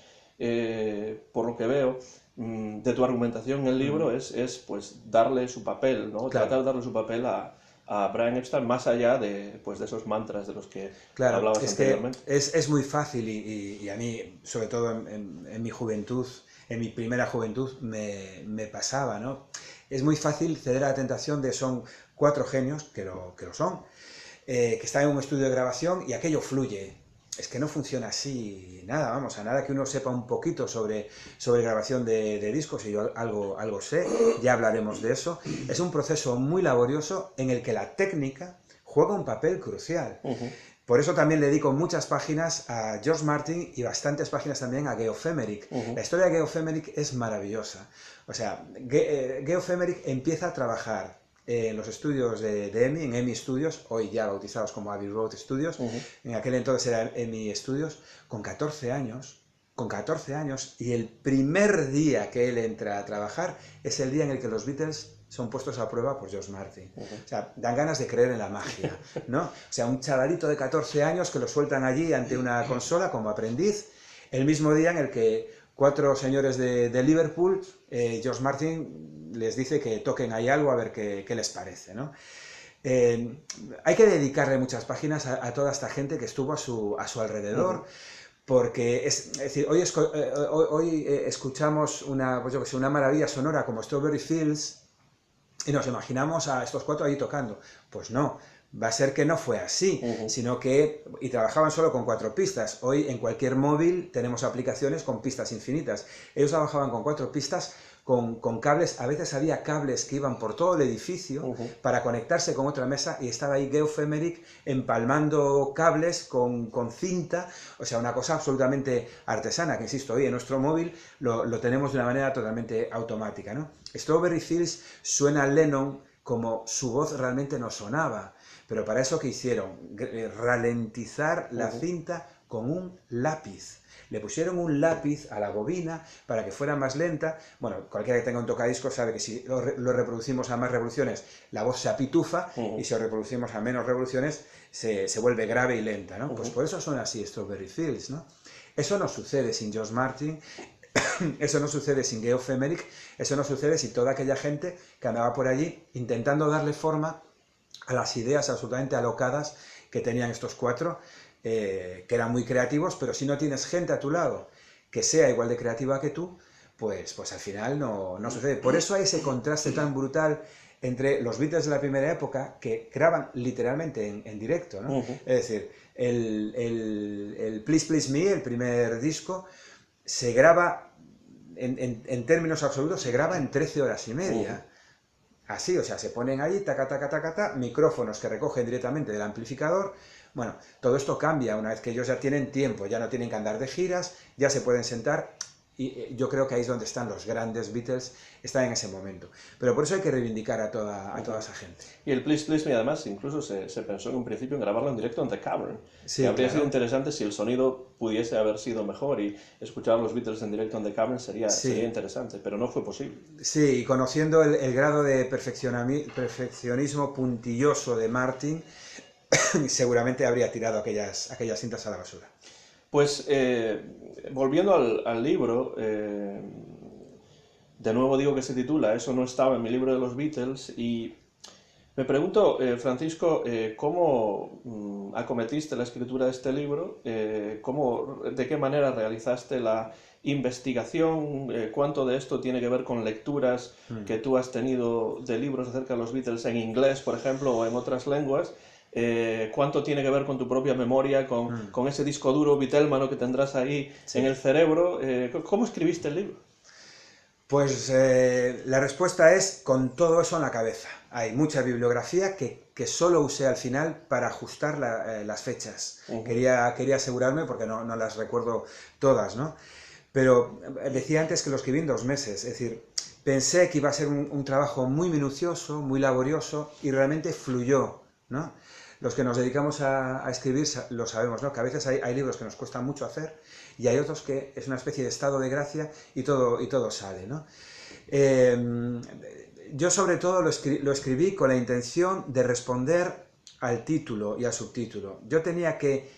por lo que veo, de tu argumentación en el libro es pues darle su papel, ¿no? Tratar de darle su papel a Brian Epstein más allá de esos mantras de los que hablabas anteriormente. Es muy fácil y a mí, sobre todo en mi juventud, en mi primera juventud, me pasaba, ¿no? Es muy fácil ceder a la tentación de son 4 genios, que lo son, que están en un estudio de grabación y aquello fluye. Es que no funciona así nada, vamos, a nada que uno sepa un poquito sobre grabación de discos, y yo algo sé, ya hablaremos de eso. Es un proceso muy laborioso en el que la técnica juega un papel crucial. Por eso también le dedico muchas páginas a George Martin y bastantes páginas también a Geoff Emerick. La historia de Geoff Emerick es maravillosa. O sea, Geoff Emerick empieza a trabajar en los estudios de EMI, en EMI Studios, hoy ya bautizados como Abbey Road Studios, en aquel entonces eran EMI Studios, con 14 años, y el primer día que él entra a trabajar es el día en el que los Beatles son puestos a prueba por George Martin. O sea, dan ganas de creer en la magia, ¿no? O sea, un chavalito de 14 años que lo sueltan allí ante una consola como aprendiz, el mismo día en el que 4 señores de Liverpool, George Martin les dice que toquen ahí algo a ver qué les parece, ¿no? Hay que dedicarle muchas páginas a toda esta gente que estuvo a su alrededor, porque es decir, hoy escuchamos una maravilla sonora como Strawberry Fields y nos imaginamos a estos 4 ahí tocando. Pues no, va a ser que no fue así, sino que trabajaban solo con 4 pistas. Hoy en cualquier móvil tenemos aplicaciones con pistas infinitas. Ellos trabajaban con 4 pistas, con cables. A veces había cables que iban por todo el edificio para conectarse con otra mesa, y estaba ahí Geoff Emerick empalmando cables con cinta. O sea, una cosa absolutamente artesana, que insisto, hoy en nuestro móvil lo tenemos de una manera totalmente automática, ¿no? Strawberry Fields suena a Lennon como su voz realmente no sonaba. Pero para eso, ¿qué hicieron? Ralentizar la cinta con un lápiz. Le pusieron un lápiz a la bobina para que fuera más lenta. Bueno, cualquiera que tenga un tocadiscos sabe que si lo reproducimos a más revoluciones, la voz se apitufa, y si lo reproducimos a menos revoluciones, se vuelve grave y lenta, ¿no? Pues por eso suena así Strawberry Fields, ¿no? Eso no sucede sin George Martin, eso no sucede sin Geoff Emerick, eso no sucede sin toda aquella gente que andaba por allí intentando darle forma a las ideas absolutamente alocadas que tenían estos 4, que eran muy creativos, pero si no tienes gente a tu lado que sea igual de creativa que tú, pues al final no sucede. Por eso hay ese contraste tan brutal entre los Beatles de la primera época, que graban literalmente en directo, ¿no? Es decir, el Please Please Me, el primer disco, se graba, en términos absolutos, se graba en 13 horas y media. Así, o sea, se ponen ahí, taca, taca, taca, taca, micrófonos que recogen directamente del amplificador. Bueno, todo esto cambia una vez que ellos ya tienen tiempo, ya no tienen que andar de giras, ya se pueden sentar, y yo creo que ahí es donde están los grandes Beatles, están en ese momento. Pero por eso hay que reivindicar a toda esa gente. Y el Please Please Me, además, incluso se pensó en un principio en grabarlo en directo en The Cavern, Sí, que habría claro. sido interesante si el sonido pudiese haber sido mejor, y escuchar a los Beatles en directo en The Cavern sería interesante, pero no fue posible. Sí, y conociendo el grado de perfeccionismo puntilloso de Martin, seguramente habría tirado aquellas cintas a la basura. Pues volviendo al libro, de nuevo digo que se titula Eso no estaba en mi libro de los Beatles, y me pregunto, Francisco, ¿cómo acometiste la escritura de este libro? ¿De qué manera realizaste la investigación? ¿Cuánto de esto tiene que ver con lecturas que tú has tenido de libros acerca de los Beatles en inglés, por ejemplo, o en otras lenguas? ¿Cuánto tiene que ver con tu propia memoria, con ese disco duro beatlesmano que tendrás ahí en el cerebro? ¿Cómo escribiste el libro? Pues la respuesta es con todo eso en la cabeza. Hay mucha bibliografía que solo usé al final para ajustar las fechas. Quería asegurarme, porque no las recuerdo todas, ¿no? Pero decía antes que lo escribí en 2 meses, es decir, pensé que iba a ser un trabajo muy minucioso, muy laborioso, y realmente fluyó, ¿no? Los que nos dedicamos a escribir lo sabemos, ¿no? Que a veces hay libros que nos cuestan mucho hacer, y hay otros que es una especie de estado de gracia y todo sale, ¿no? Yo sobre todo lo escribí con la intención de responder al título y al subtítulo. Yo tenía que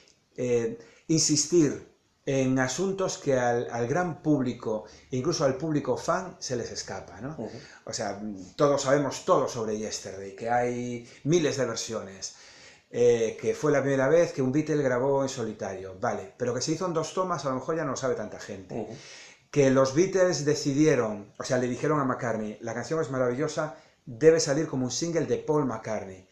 insistir en asuntos que al gran público, incluso al público fan, se les escapa, ¿no? O sea, todos sabemos todo sobre Yesterday, que hay miles de versiones. Que fue la primera vez que un Beatle grabó en solitario, vale, pero que se hizo en 2 tomas, a lo mejor ya no lo sabe tanta gente. Que los Beatles decidieron, o sea, le dijeron a McCartney, la canción es maravillosa, debe salir como un single de Paul McCartney.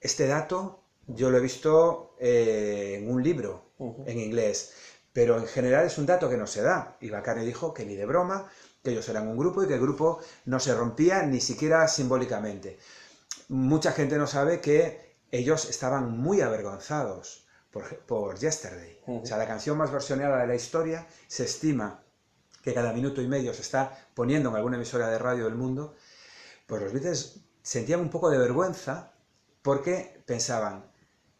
Este dato yo lo he visto en un libro en inglés, pero en general es un dato que no se da, y McCartney dijo que ni de broma, que ellos eran un grupo y que el grupo no se rompía ni siquiera simbólicamente. Mucha gente no sabe que ellos estaban muy avergonzados por Yesterday. O sea, la canción más versionada de la historia, se estima que cada minuto y medio se está poniendo en alguna emisora de radio del mundo. Pues los Beatles sentían un poco de vergüenza porque pensaban,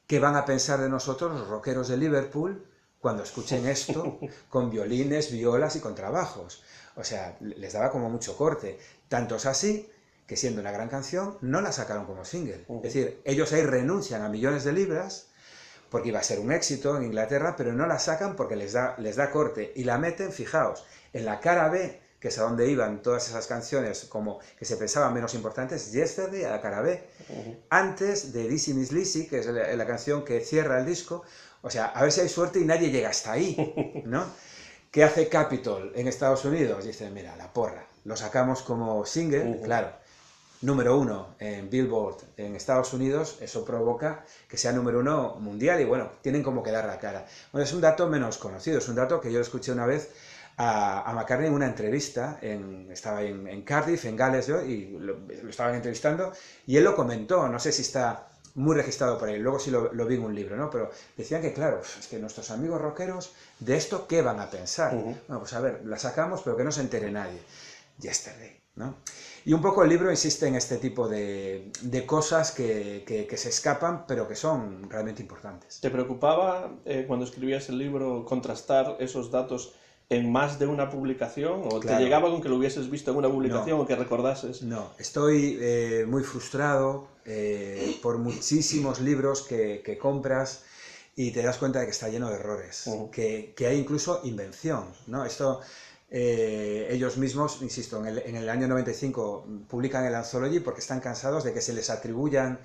¿qué van a pensar de nosotros los rockeros de Liverpool cuando escuchen esto con violines, violas y contrabajos? O sea, les daba como mucho corte. Tanto es así que, siendo una gran canción, no la sacaron como single. Es decir, ellos ahí renuncian a millones de libras porque iba a ser un éxito en Inglaterra, pero no la sacan porque les da corte, y la meten, fijaos, en la cara B, que es a donde iban todas esas canciones como que se pensaban menos importantes, Yesterday, a la cara B, antes de Dizzy Miss Lizzy, que es la canción que cierra el disco. O sea, a ver si hay suerte y nadie llega hasta ahí, ¿no? ¿Qué hace Capitol en Estados Unidos? Dicen, mira, la porra, lo sacamos como single, claro. Número 1 en Billboard en Estados Unidos, eso provoca que sea número 1 mundial, y bueno, tienen como que dar la cara. Bueno, es un dato menos conocido, es un dato que yo escuché una vez a McCartney en una entrevista, estaba en Cardiff, en Gales, y lo estaban entrevistando, y él lo comentó, no sé si está muy registrado por ahí, luego sí lo vi en un libro, ¿no? Pero decían que, claro, es que nuestros amigos rockeros, ¿de esto qué van a pensar? Bueno, pues a ver, la sacamos, pero que no se entere nadie. Yesterday, ¿no? Y un poco el libro insiste en este tipo de cosas que se escapan, pero que son realmente importantes. ¿Te preocupaba cuando escribías el libro contrastar esos datos en más de una publicación? ¿O claro, te llegaba con que lo hubieses visto en una publicación, o que recordases? No, estoy muy frustrado por muchísimos libros que compras y te das cuenta de que está lleno de errores, que hay incluso invención, ¿no? Esto... ellos mismos, insisto, en el año 95 publican el Anthology porque están cansados de que se les atribuyan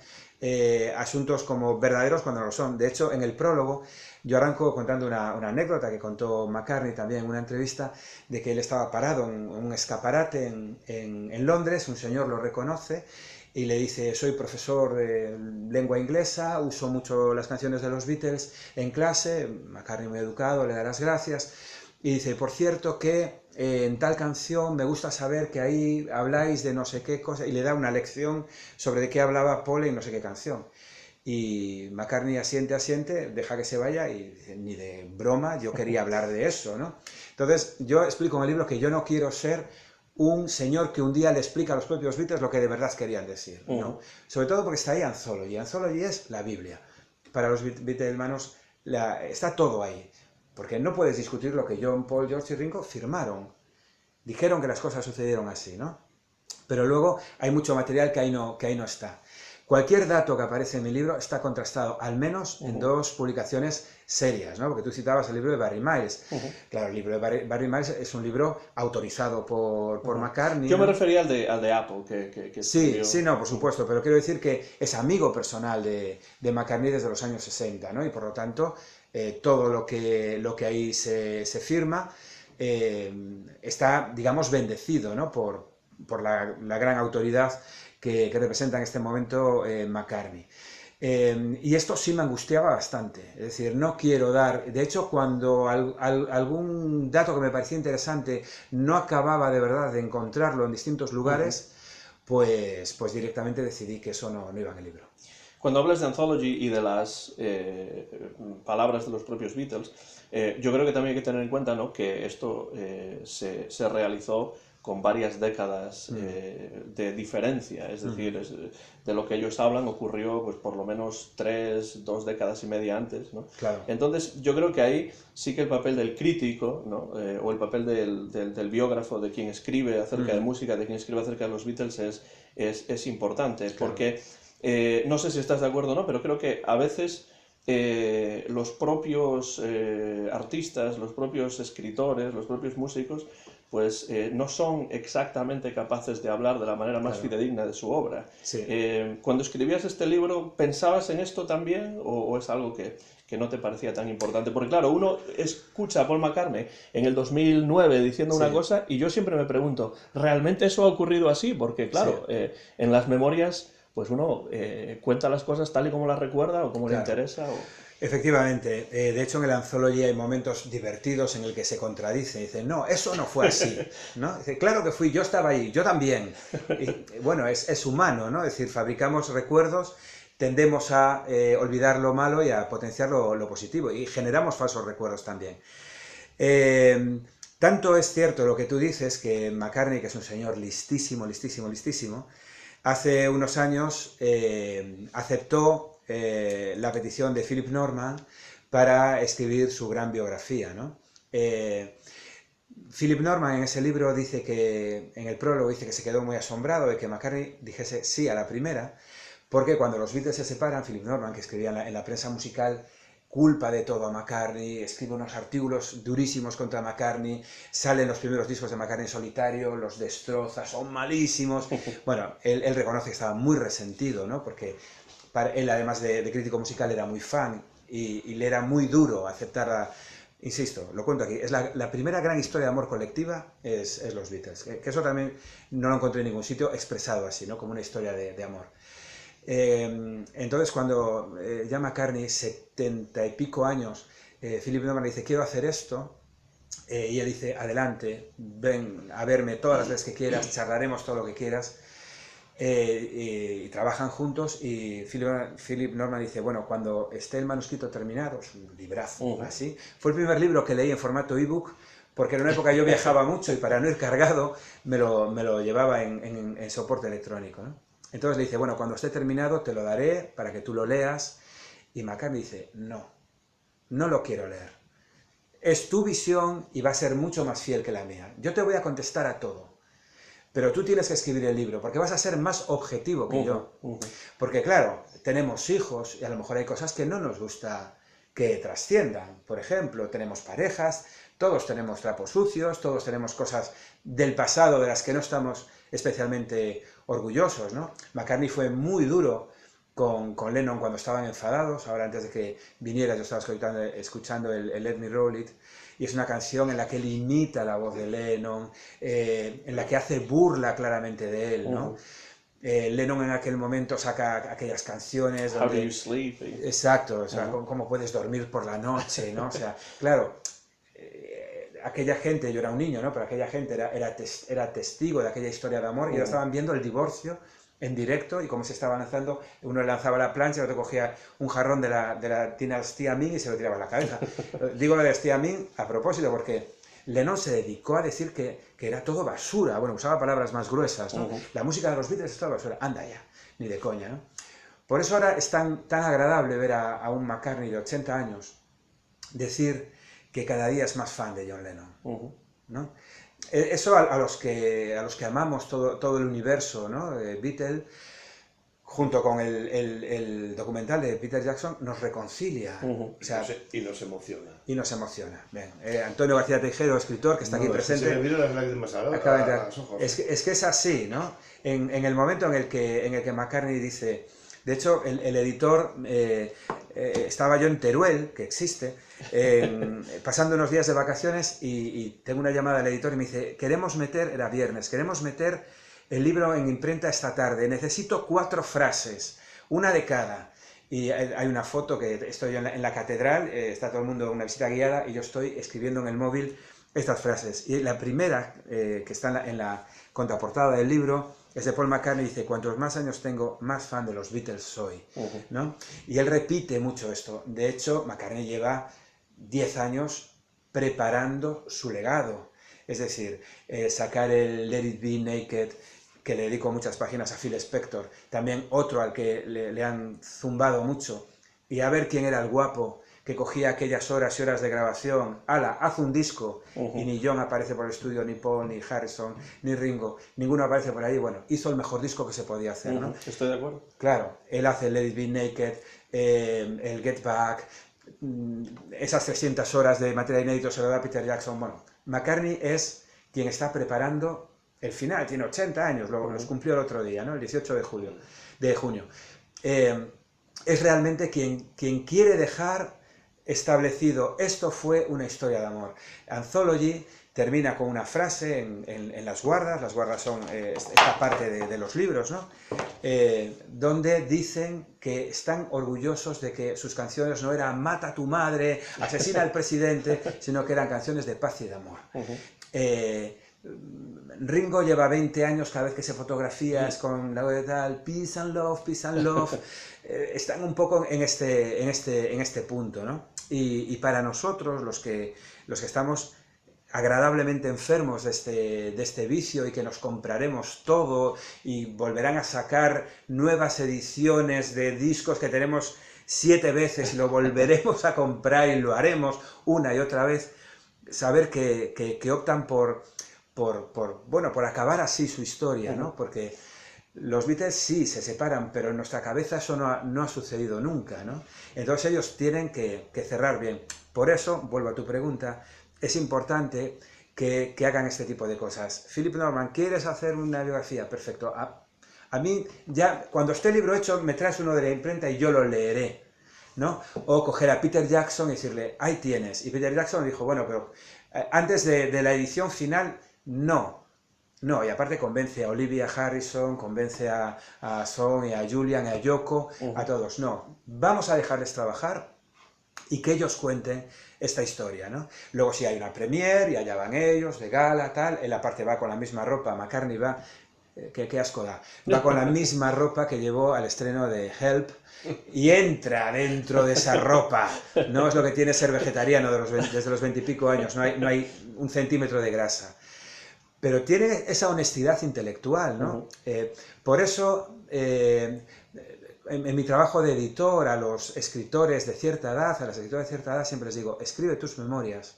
asuntos como verdaderos cuando no lo son. De hecho, en el prólogo yo arranco contando una anécdota que contó McCartney también en una entrevista, de que él estaba parado en un escaparate en Londres, un señor lo reconoce y le dice, soy profesor de lengua inglesa, uso mucho las canciones de los Beatles en clase, McCartney muy educado, le da las gracias, y dice, por cierto que en tal canción me gusta saber que ahí habláis de no sé qué cosa, y le da una lección sobre de qué hablaba Paul en no sé qué canción. Y McCartney asiente, deja que se vaya y dice, ni de broma, yo quería hablar de eso, ¿no? Entonces, yo explico en el libro que yo no quiero ser un señor que un día le explica a los propios Beatles lo que de verdad querían decir, ¿no? Sobre todo porque está ahí Anthology. Anthology es la Biblia. Para los Beatlemanos está todo ahí. Porque no puedes discutir lo que John, Paul, George y Ringo firmaron. Dijeron que las cosas sucedieron así, ¿no? Pero luego hay mucho material que ahí no está. Cualquier dato que aparece en mi libro está contrastado, al menos en dos publicaciones serias, ¿no? Porque tú citabas el libro de Barry Miles. Claro, el libro de Barry Miles es un libro autorizado por McCartney, Yo ¿no? me refería al de Apple, que Sí, sí, no, por supuesto, pero quiero decir que es amigo personal de McCartney desde los años 60, ¿no? Y por lo tanto, todo lo que ahí se firma está, digamos, bendecido, ¿no? Por la gran autoridad que representa en este momento McCartney. Y esto sí me angustiaba bastante, es decir, no quiero dar, de hecho cuando algún dato que me parecía interesante no acababa de verdad de encontrarlo en distintos lugares, pues directamente decidí que eso no iba en el libro. Cuando hablas de Anthology y de las palabras de los propios Beatles, yo creo que también hay que tener en cuenta, ¿no?, que esto se realizó con varias décadas de diferencia, es decir, de lo que ellos hablan ocurrió pues por lo menos 2 décadas y media antes, ¿no? Claro. Entonces yo creo que ahí sí que el papel del crítico, ¿no?, o el papel del biógrafo, de quien escribe acerca de música, de quien escribe acerca de los Beatles es importante, claro. Porque no sé si estás de acuerdo o no, pero creo que a veces los propios artistas, los propios escritores, los propios músicos, pues no son exactamente capaces de hablar de la manera más fidedigna de su obra. Sí. Cuando escribías este libro, ¿pensabas en esto también o es algo que no te parecía tan importante? Porque claro, uno escucha a Paul McCartney en el 2009 diciendo una cosa y yo siempre me pregunto, ¿realmente eso ha ocurrido así? Porque claro, en las memorias pues uno cuenta las cosas tal y como las recuerda o como le interesa. Efectivamente, de hecho en el Anthology hay momentos divertidos en el que se contradice, dice, no, eso no fue así, ¿no? Dice, claro que fui, yo estaba ahí, yo también. Y, bueno, es humano, ¿no? Es decir, fabricamos recuerdos, tendemos a olvidar lo malo y a potenciar lo positivo, y generamos falsos recuerdos también. Tanto es cierto lo que tú dices, que McCartney, que es un señor listísimo, listísimo, listísimo, hace unos años aceptó la petición de Philip Norman para escribir su gran biografía, ¿no? Philip Norman en ese libro dice que, en el prólogo dice que se quedó muy asombrado de que McCartney dijese sí a la primera, porque cuando los Beatles se separan, Philip Norman, que escribía en la prensa musical, culpa de todo a McCartney, escribe unos artículos durísimos contra McCartney, salen los primeros discos de McCartney en solitario, los destroza, son malísimos. Bueno, él reconoce que estaba muy resentido, ¿no? Porque él, además de crítico musical, era muy fan y le era muy duro aceptar insisto, lo cuento aquí, es la primera gran historia de amor colectiva es los Beatles, que eso también no lo encontré en ningún sitio expresado así, ¿no? Como una historia de amor. Entonces cuando ya McCartney, 70 y pico años, Philip Norman le dice, quiero hacer esto, y él dice, adelante, ven a verme todas las veces que quieras, charlaremos todo lo que quieras, y trabajan juntos, y Philip Norman dice, bueno, cuando esté el manuscrito terminado, es un librazo, así, fue el primer libro que leí en formato ebook, porque en una época yo viajaba mucho y para no ir cargado me lo llevaba en soporte electrónico, ¿no? Entonces le dice, bueno, cuando esté terminado te lo daré para que tú lo leas, y McCartney dice, no lo quiero leer, es tu visión y va a ser mucho más fiel que la mía, yo te voy a contestar a todo, pero tú tienes que escribir el libro, porque vas a ser más objetivo que yo. Porque claro, tenemos hijos y a lo mejor hay cosas que no nos gusta que trasciendan. Por ejemplo, tenemos parejas, todos tenemos trapos sucios, todos tenemos cosas del pasado de las que no estamos especialmente orgullosos, ¿no? McCartney fue muy duro con Lennon cuando estaban enfadados. Ahora, antes de que viniera, yo estaba escuchando el Let Me Roll It, y es una canción en la que él imita la voz de Lennon, en la que hace burla claramente de él, ¿no? Lennon en aquel momento saca aquellas canciones How do donde... you sleep? Exacto, o sea, cómo puedes dormir por la noche, ¿no? O sea, claro, aquella gente, yo era un niño, ¿no? Pero aquella gente era testigo de aquella historia de amor y ellos estaban viendo el divorcio en directo y cómo se estaba lanzando, uno le lanzaba la plancha, el otro cogía un jarrón de la dinastía Ming y se lo tiraba a la cabeza. Digo la dinastía Ming a propósito porque Lennon se dedicó a decir que era todo basura, bueno, usaba palabras más gruesas, ¿no? La música de los Beatles es toda basura, anda ya, ni de coña, ¿no? Por eso ahora es tan agradable ver a un McCartney de 80 años decir que cada día es más fan de John Lennon, ¿no? Eso a los que amamos todo el universo, ¿no? Beatle, junto con el documental de Peter Jackson, nos reconcilia. O sea, y nos emociona. Y nos emociona. Bien. Antonio García Tejero, escritor, que está aquí presente. Se me vienen las lágrimas a los ojos. Es que es así, ¿no? En el momento en el que McCartney dice... De hecho, el editor, estaba yo en Teruel, que existe, pasando unos días de vacaciones y tengo una llamada del editor y me dice, era viernes, queremos meter el libro en imprenta esta tarde, necesito 4 frases, una de cada. Y hay una foto que estoy en la catedral, está todo el mundo en una visita guiada y yo estoy escribiendo en el móvil estas frases. Y la primera, que está en la contraportada del libro, es de Paul McCartney, dice, cuantos más años tengo, más fan de los Beatles soy, ¿no? Y él repite mucho esto. De hecho, McCartney lleva 10 años preparando su legado. Es decir, sacar el Let It Be Naked, que le dedico muchas páginas a Phil Spector, también otro al que le han zumbado mucho, y a ver quién era el guapo que cogía aquellas horas y horas de grabación, ala, haz un disco, y ni John aparece por el estudio, ni Paul, ni Harrison, ni Ringo, ninguno aparece por ahí, bueno, hizo el mejor disco que se podía hacer, ¿no? Estoy de acuerdo. Claro, él hace el Let It Be Naked, el Get Back, esas 300 horas de material inédito se lo da a Peter Jackson, bueno, McCartney es quien está preparando el final, tiene 80 años, los cumplió el otro día, ¿no? El 18 de junio. Es realmente quien quiere dejar establecido, esto fue una historia de amor. Anthology termina con una frase en las guardas son esta parte de los libros, ¿no? Donde dicen que están orgullosos de que sus canciones no eran mata a tu madre, asesina al presidente, sino que eran canciones de paz y de amor. Ringo lleva 20 años, cada vez que se fotografía es con la de tal, peace and love, peace and love. Están un poco en este punto, ¿no? Y para nosotros, los que estamos agradablemente enfermos de este vicio y que nos compraremos todo y volverán a sacar nuevas ediciones de discos que tenemos 7 veces y lo volveremos a comprar y lo haremos una y otra vez, saber que optan por acabar así su historia, ¿no? Porque los Beatles sí se separan, pero en nuestra cabeza eso no ha sucedido nunca, ¿no? Entonces ellos tienen que cerrar bien. Por eso, vuelvo a tu pregunta, es importante que hagan este tipo de cosas. Philip Norman, ¿quieres hacer una biografía? Perfecto. A mí, ya cuando esté el libro hecho, me traes uno de la imprenta y yo lo leeré, ¿no? O coger a Peter Jackson y decirle, ahí tienes. Y Peter Jackson dijo, bueno, pero antes de la edición final, no, y aparte convence a Olivia Harrison, convence a Son y a Julian, a Yoko, a todos. No, vamos a dejarles trabajar y que ellos cuenten esta historia, ¿no? Luego si hay una premiere y allá van ellos, de gala, tal, él aparte va con la misma ropa, McCartney va, qué asco da, va con la misma ropa que llevó al estreno de Help y entra dentro de esa ropa, no es lo que tiene ser vegetariano desde los 20 y pico años, no hay un centímetro de grasa. Pero tiene esa honestidad intelectual, ¿no? Por eso, en mi trabajo de editor, a los escritores de cierta edad, a las escritoras de cierta edad, siempre les digo, escribe tus memorias,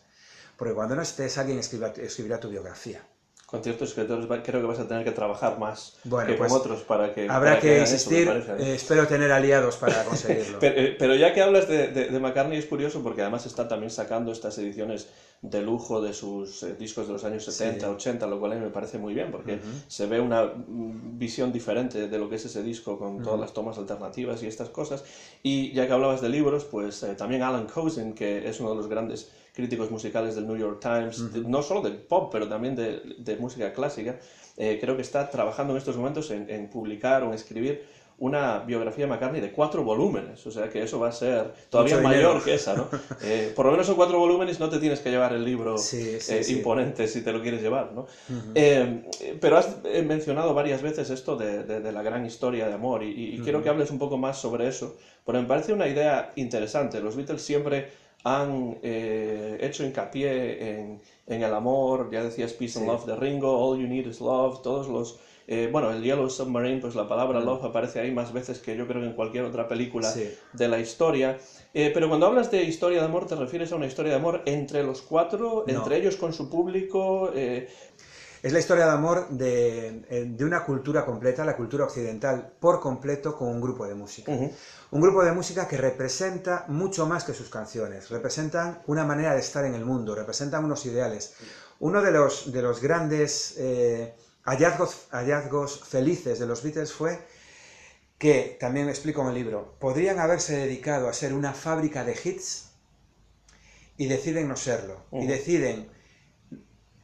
porque cuando no estés, alguien escribirá tu biografía. Con ciertos escritores creo que vas a tener que trabajar más que pues, con otros para que... Habrá que insistir, parece, espero tener aliados para conseguirlo. pero ya que hablas de McCartney es curioso porque además está también sacando estas ediciones de lujo de sus discos de los años 70, 80, lo cual a mí me parece muy bien porque se ve una visión diferente de lo que es ese disco con todas las tomas alternativas y estas cosas. Y ya que hablabas de libros, pues también Alan Cousin, que es uno de los grandes críticos musicales del New York Times, no solo de pop, pero también de música clásica. Creo que está trabajando en estos momentos en publicar o en escribir una biografía de McCartney de 4 volúmenes, o sea que eso va a ser todavía mayor que esa, ¿no? Por lo menos son 4 volúmenes, no te tienes que llevar el libro imponente si te lo quieres llevar, ¿no? Pero has mencionado varias veces esto de la gran historia de amor y quiero que hables un poco más sobre eso, porque me parece una idea interesante. Los Beatles siempre han hecho hincapié en el amor, ya decías Peace and Love de Ringo, All You Need Is Love, todos los... bueno, el Yellow Submarine, pues la palabra love aparece ahí más veces que yo creo que en cualquier otra película de la historia. Pero cuando hablas de historia de amor, ¿te refieres a una historia de amor entre los 4, entre ellos con su público? Es la historia de amor de una cultura completa, la cultura occidental, por completo, con un grupo de música. Un grupo de música que representa mucho más que sus canciones, representan una manera de estar en el mundo, representan unos ideales. Uno de los grandes... hallazgos felices de los Beatles fue que, también me explico en el libro, podrían haberse dedicado a ser una fábrica de hits y deciden no serlo, y deciden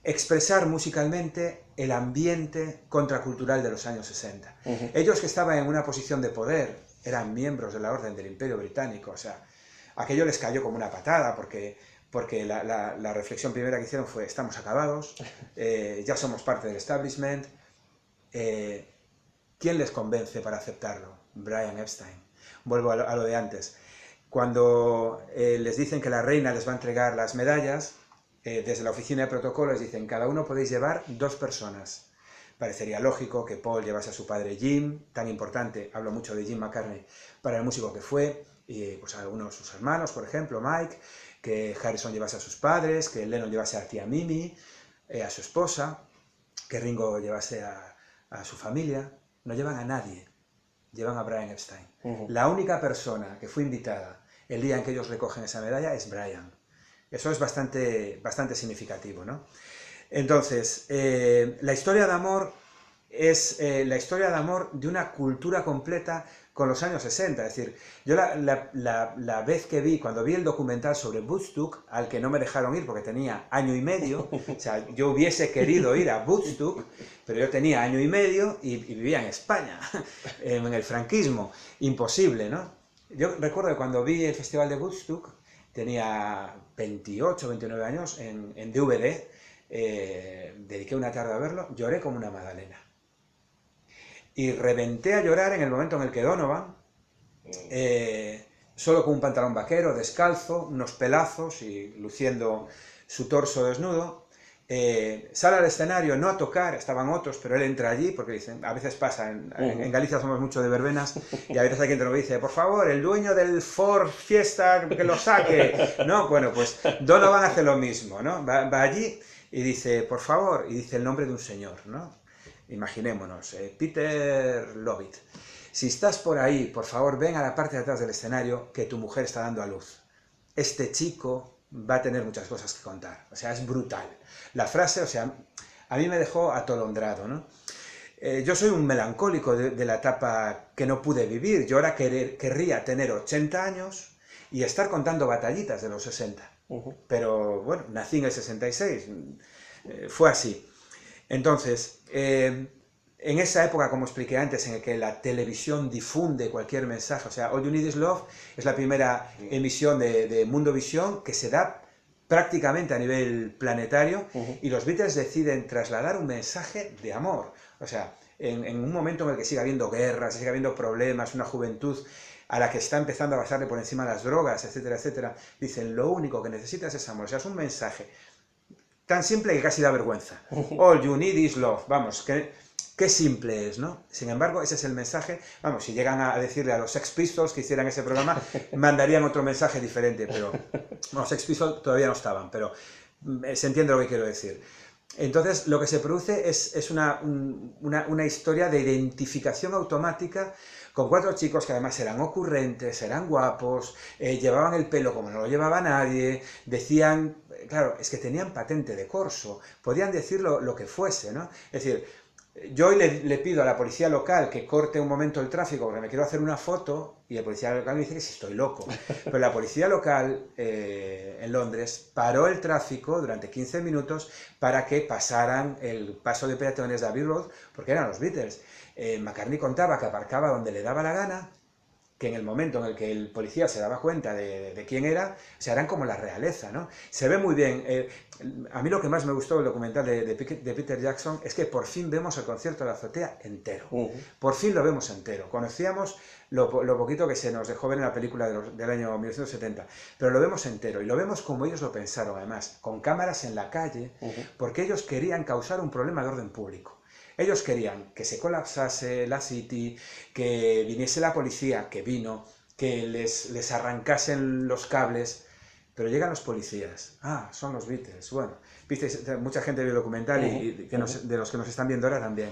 expresar musicalmente el ambiente contracultural de los años 60. Ellos, que estaban en una posición de poder, eran miembros de la Orden del Imperio Británico, o sea, aquello les cayó como una patada, porque la reflexión primera que hicieron fue: estamos acabados, ya somos parte del establishment. ¿Quién les convence para aceptarlo? Brian Epstein. Vuelvo a lo de antes. Cuando les dicen que la reina les va a entregar las medallas, desde la oficina de protocolo les dicen: cada uno podéis llevar 2 personas. Parecería lógico que Paul llevase a su padre Jim, tan importante, hablo mucho de Jim McCartney, para el músico que fue, y pues a algunos de sus hermanos, por ejemplo, Mike, que Harrison llevase a sus padres, que Lennon llevase a tía Mimi, a su esposa, que Ringo llevase a su familia. No llevan a nadie, llevan a Brian Epstein. La única persona que fue invitada el día en que ellos recogen esa medalla es Brian. Eso es bastante significativo, ¿no? Entonces, la historia de amor es la historia de amor de una cultura completa con los años 60, es decir, yo la vez que cuando vi el documental sobre Woodstock, al que no me dejaron ir porque tenía año y medio, o sea, yo hubiese querido ir a Woodstock, pero yo tenía año y medio y vivía en España, en el franquismo, imposible, ¿no? Yo recuerdo que cuando vi el festival de Woodstock, tenía 28, 29 años, en DVD, dediqué una tarde a verlo, lloré como una magdalena. Y reventé a llorar en el momento en el que Donovan, solo con un pantalón vaquero, descalzo, unos pelazos y luciendo su torso desnudo, sale al escenario, no a tocar, estaban otros, pero él entra allí, porque dicen, a veces pasa, en Galicia somos mucho de verbenas, y a veces hay quien te lo dice: por favor, el dueño del Ford Fiesta, que lo saque, ¿no? Bueno, pues Donovan hace lo mismo, ¿no? Va allí y dice: por favor, y dice el nombre de un señor, ¿no? Imaginémonos, Peter Lovitt. Si estás por ahí, por favor, ven a la parte de atrás del escenario, que tu mujer está dando a luz. Este chico va a tener muchas cosas que contar. O sea, es brutal. La frase, o sea, a mí me dejó atolondrado, ¿no? Yo soy un melancólico de la etapa que no pude vivir. Yo ahora querría tener 80 años y estar contando batallitas de los 60. Pero, bueno, nací en el 66. Fue así. Entonces, en esa época, como expliqué antes, en la que la televisión difunde cualquier mensaje, o sea, All You Need Is Love es la primera emisión de Mundovisión que se da prácticamente a nivel planetario, y los Beatles deciden trasladar un mensaje de amor. O sea, en un momento en el que sigue habiendo guerras, sigue habiendo problemas, una juventud a la que está empezando a pasarle por encima las drogas, etcétera, etcétera, dicen: lo único que necesitas es amor. O sea, es un mensaje tan simple que casi da vergüenza. All you need is love. Vamos, qué simple es, ¿no? Sin embargo, ese es el mensaje. Vamos, si llegan a decirle a los Sex Pistols que hicieran ese programa, mandarían otro mensaje diferente, pero los Sex Pistols todavía no estaban, pero se entiende lo que quiero decir. Entonces, lo que se produce es una historia de identificación automática con 4 chicos que además eran ocurrentes, eran guapos, llevaban el pelo como no lo llevaba nadie, decían, claro, es que tenían patente de corso, podían decir lo que fuese, ¿no? Es decir, Yo hoy le pido a la policía local que corte un momento el tráfico porque me quiero hacer una foto y el policía local me dice que si estoy loco. Pero la policía local en Londres paró el tráfico durante 15 minutos para que pasaran el paso de peatones de Abbey Road porque eran los Beatles. McCartney contaba que aparcaba donde le daba la gana, que en el momento en el que el policía se daba cuenta de quién era, se harán como la realeza, ¿no? Se ve muy bien. A mí lo que más me gustó del documental de Peter Jackson es que por fin vemos el concierto de la azotea entero. Por fin lo vemos entero. Conocíamos lo poquito que se nos dejó ver en la película del año 1970, pero lo vemos entero y lo vemos como ellos lo pensaron, además, con cámaras en la calle, porque ellos querían causar un problema de orden público. Ellos querían que se colapsase la City, que viniese la policía, que vino, que les arrancasen los cables, pero llegan los policías. Ah, son los Beatles. Bueno, viste, mucha gente vio el documental y de los que nos están viendo ahora también.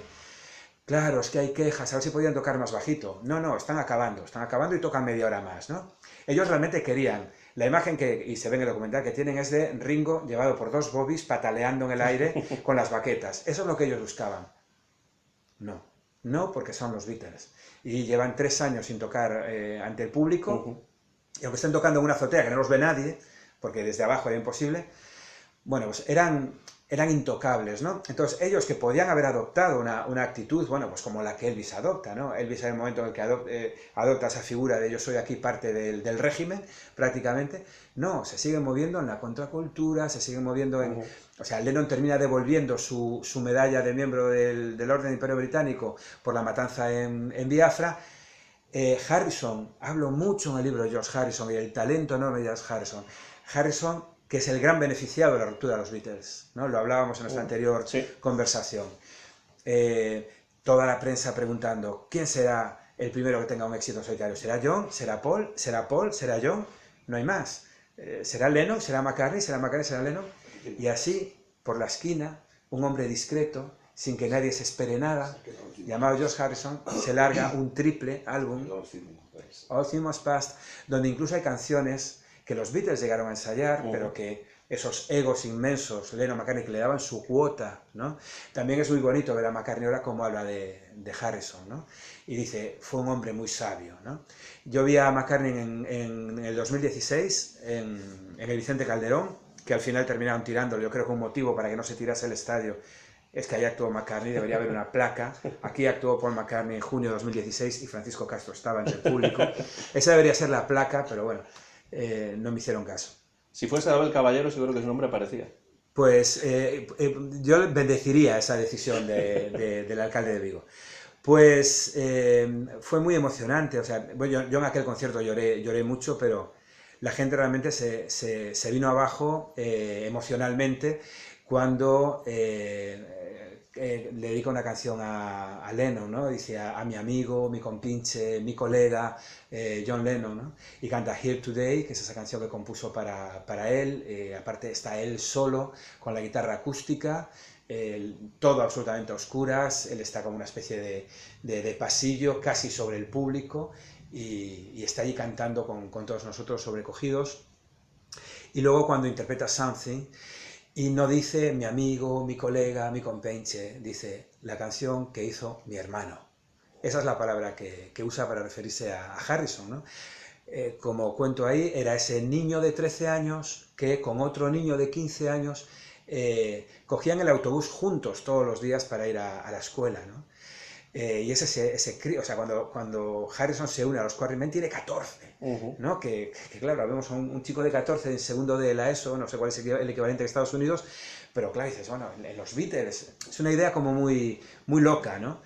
Claro, es que hay quejas, a ver si podían tocar más bajito. No, están acabando y tocan media hora más, ¿no? Ellos realmente querían. La imagen y se ve en el documental que tienen es de Ringo llevado por dos bobbies pataleando en el aire con las baquetas. Eso es lo que ellos buscaban. No, porque son los Beatles. Y llevan 3 años sin tocar ante el público, y aunque estén tocando en una azotea que no los ve nadie, porque desde abajo era imposible, bueno, pues eran intocables, ¿no? Entonces, ellos que podían haber adoptado una actitud, bueno, pues como la que Elvis adopta, ¿no? Elvis en el momento en el que adopta esa figura de yo soy aquí parte del régimen, prácticamente, no, se siguen moviendo en la contracultura, se siguen moviendo en... O sea, Lennon termina devolviendo su medalla de miembro del Orden del Imperio Británico por la matanza en Biafra. Harrison, hablo mucho en el libro de George Harrison y el talento enorme de George Harrison. Harrison, que es el gran beneficiado de la ruptura de los Beatles, ¿no? Lo hablábamos en nuestra anterior conversación. Toda la prensa preguntando, ¿quién será el primero que tenga un éxito solitario? ¿Será John? ¿Será Paul? ¿Será Paul? ¿Será John? No hay más. ¿Será Lennon? ¿Será McCartney? ¿Será McCartney? ¿Será Lennon? Y así, por la esquina, un hombre discreto, sin que nadie se espere nada, llamado George Harrison, se larga un triple álbum, All Things Must Pass, donde incluso hay canciones que los Beatles llegaron a ensayar, pero que esos egos inmensos, Lennon, McCartney, que le daban su cuota, ¿no? También es muy bonito ver a McCartney ahora como habla de Harrison, ¿no? Y dice, fue un hombre muy sabio, ¿no? Yo vi a McCartney en el 2016, en el Vicente Calderón, que al final terminaron tirándolo. Yo creo que un motivo para que no se tirase el estadio es que ahí actuó McCartney, debería haber una placa. Aquí actuó Paul McCartney en junio de 2016 y Francisco Castro estaba entre el público. Esa debería ser la placa, pero bueno, no me hicieron caso. Si fuese Abel Caballero, seguro que su nombre aparecía. Pues yo bendeciría esa decisión del alcalde de Vigo. Pues fue muy emocionante. O sea, yo en aquel concierto lloré mucho, pero la gente realmente se vino abajo emocionalmente cuando le dedica una canción a Lennon, ¿no? Dice a mi amigo, mi compinche, mi colega, John Lennon, ¿no? Y canta Here Today, que es esa canción que compuso para él. Aparte está él solo, con la guitarra acústica, todo absolutamente a oscuras, él está como una especie de pasillo casi sobre el público, y está allí cantando con todos nosotros sobrecogidos. Y luego cuando interpreta Something, y no dice mi amigo, mi colega, mi compenche, dice la canción que hizo mi hermano. Esa es la palabra que usa para referirse a Harrison, ¿no? Como cuento ahí, era ese niño de 13 años que con otro niño de 15 años cogían el autobús juntos todos los días para ir a la escuela, ¿no? Y es ese crío, o sea, cuando Harrison se une a los Quarrymen tiene 14, ¿no? Que claro, vemos a un chico de 14 en segundo de la ESO, no sé cuál es el equivalente de Estados Unidos, pero claro, dices, bueno, en los Beatles, es una idea como muy loca, ¿no?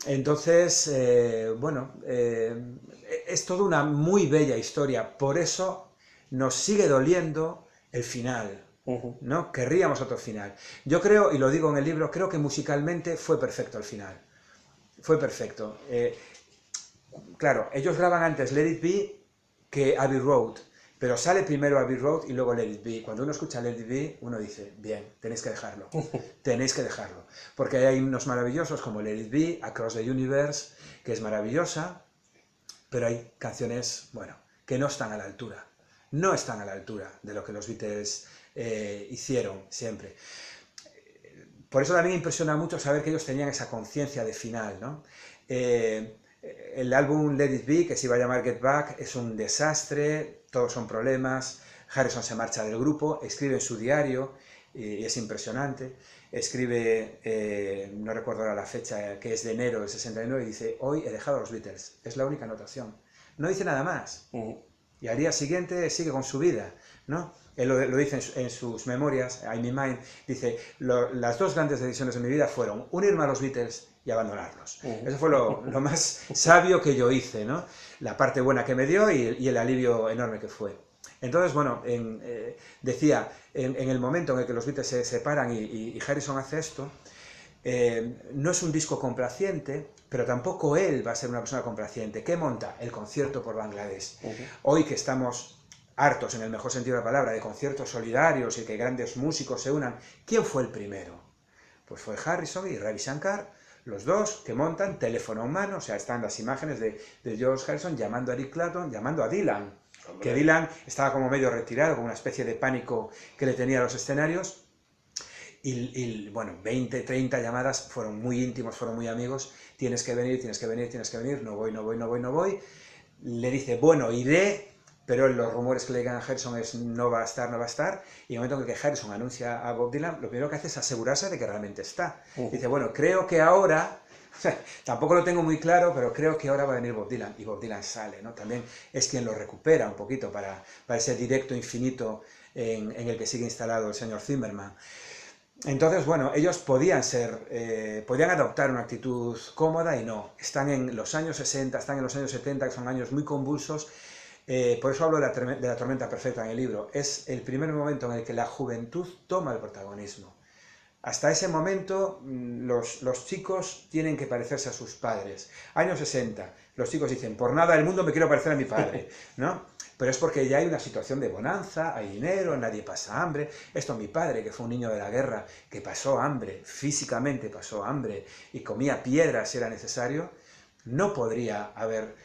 Entonces, bueno, es toda una muy bella historia, por eso nos sigue doliendo el final, ¿no? Querríamos otro final. Yo creo, y lo digo en el libro, creo que musicalmente fue perfecto el final. Fue perfecto. Claro, ellos graban antes Let It Be que Abbey Road, pero sale primero Abbey Road y luego Let It Be. Cuando uno escucha Let It Be, uno dice, bien, tenéis que dejarlo, tenéis que dejarlo. Porque hay himnos maravillosos como Let It Be, Across the Universe, que es maravillosa, pero hay canciones, bueno, que no están a la altura. No están a la altura de lo que los Beatles hicieron siempre. por eso también impresiona mucho saber que ellos tenían esa conciencia de final, ¿no? El álbum Let It Be, que se iba a llamar Get Back, es un desastre, todos son problemas. Harrison se marcha del grupo, escribe en su diario, y es impresionante. Escribe, no recuerdo ahora la fecha, que es de enero del 69, y dice: hoy he dejado a los Beatles. Es la única anotación. No dice nada más. Y al día siguiente sigue con su vida, ¿no? Él lo dice en sus memorias, I'm in Mind, dice: las dos grandes decisiones de mi vida fueron unirme a los Beatles y abandonarlos. Eso fue lo más sabio que yo hice, ¿no? La parte buena que me dio y el alivio enorme que fue. Entonces, bueno, decía, en el momento en el que los Beatles se separan y Harrison hace esto, no es un disco complaciente, pero tampoco él va a ser una persona complaciente. ¿Qué monta? El concierto por Bangladesh. Hoy que estamos hartos, en el mejor sentido de la palabra, de conciertos solidarios y que grandes músicos se unan, ¿quién fue el primero? Pues fue Harrison y Ravi Shankar, los dos que montan, teléfono en mano, o sea, están las imágenes de George Harrison llamando a Eric Clapton, llamando a Dylan, que Dylan estaba como medio retirado, con una especie de pánico que le tenía a los escenarios, y bueno, 20, 30 llamadas, fueron muy íntimos, fueron muy amigos, tienes que venir, tienes que venir, tienes que venir, no voy, no voy, no voy, no voy. Le dice, bueno, iré, pero los rumores que le llegan a Harrison es no va a estar, no va a estar, y en el momento en que Harrison anuncia a Bob Dylan, lo primero que hace es asegurarse de que realmente está. Dice, bueno, creo que ahora, tampoco lo tengo muy claro, pero creo que ahora va a venir Bob Dylan, y Bob Dylan sale, ¿no? También es quien lo recupera un poquito para ese directo infinito en el que sigue instalado el señor Zimmerman. Entonces, bueno, ellos podían adoptar una actitud cómoda y no. Están en los años 60, están en los años 70, que son años muy convulsos. Por eso hablo de la tormenta perfecta en el libro. Es el primer momento en el que la juventud toma el protagonismo. Hasta ese momento, los chicos tienen que parecerse a sus padres. Años 60, los chicos dicen, por nada del mundo me quiero parecer a mi padre, ¿no? Pero es porque ya hay una situación de bonanza, hay dinero, nadie pasa hambre. Esto, mi padre, que fue un niño de la guerra, que pasó hambre, físicamente pasó hambre, y comía piedras si era necesario, no podría haber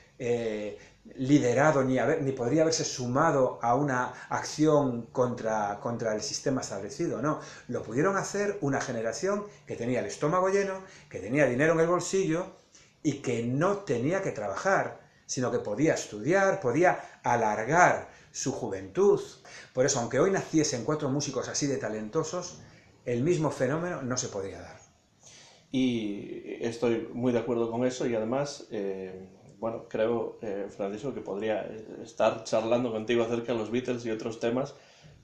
liderado, ni podría haberse sumado a una acción contra el sistema establecido, no. Lo pudieron hacer una generación que tenía el estómago lleno, que tenía dinero en el bolsillo, y que no tenía que trabajar, sino que podía estudiar, podía alargar su juventud. Por eso, aunque hoy naciesen 4 músicos así de talentosos, el mismo fenómeno no se podría dar. Y estoy muy de acuerdo con eso, y además, bueno, creo, Francisco, que podría estar charlando contigo acerca de los Beatles y otros temas,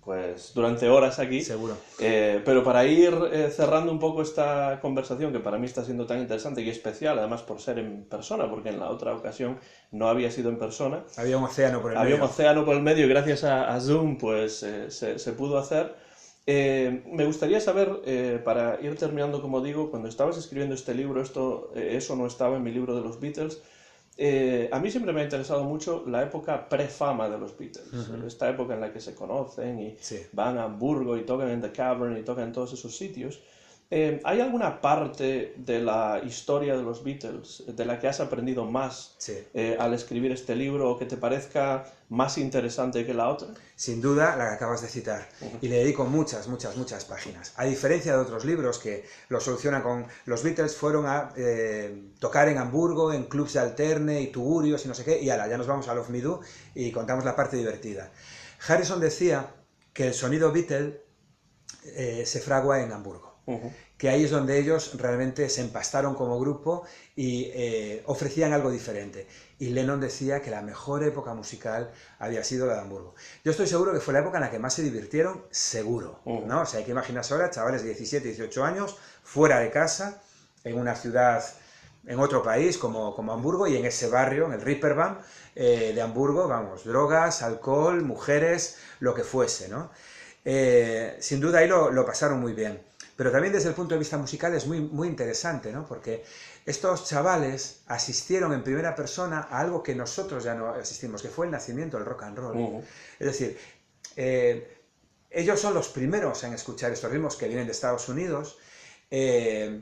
pues durante horas aquí. Seguro. Pero para ir cerrando un poco esta conversación, que para mí está siendo tan interesante y especial, además por ser en persona, porque en la otra ocasión no había sido en persona. Había un océano por el medio. Había un océano por el medio, y gracias a Zoom pues se pudo hacer. Me gustaría saber, para ir terminando, como digo, cuando estabas escribiendo este libro, eso no estaba en mi libro de los Beatles. A mí siempre me ha interesado mucho la época pre-fama de los Beatles, esta época en la que se conocen y van a Hamburgo y tocan en The Cavern y tocan en todos esos sitios. ¿Hay alguna parte de la historia de los Beatles de la que has aprendido más al escribir este libro, o que te parezca más interesante que la otra? Sin duda, la que acabas de citar. Y le dedico muchas, muchas, muchas páginas. A diferencia de otros libros que lo solucionan con... Los Beatles fueron a tocar en Hamburgo, en clubs de alterne y tugurios y no sé qué, y ala, ya nos vamos a Love Me Do y contamos la parte divertida. Harrison decía que el sonido Beatle se fragua en Hamburgo. Que ahí es donde ellos realmente se empastaron como grupo y ofrecían algo diferente. Y Lennon decía que la mejor época musical había sido la de Hamburgo. Yo estoy seguro que fue la época en la que más se divirtieron, seguro, ¿no? O sea, hay que imaginarse ahora chavales de 17, 18 años, fuera de casa, en una ciudad, en otro país como Hamburgo, y en ese barrio, en el Reeperbahn de Hamburgo, vamos, drogas, alcohol, mujeres, lo que fuese, ¿no? Sin duda ahí lo pasaron muy bien. Pero también desde el punto de vista musical es muy, muy interesante, ¿no? Porque estos chavales asistieron en primera persona a algo que nosotros ya no asistimos, que fue el nacimiento del rock and roll. Es decir, ellos son los primeros en escuchar estos ritmos que vienen de Estados Unidos, y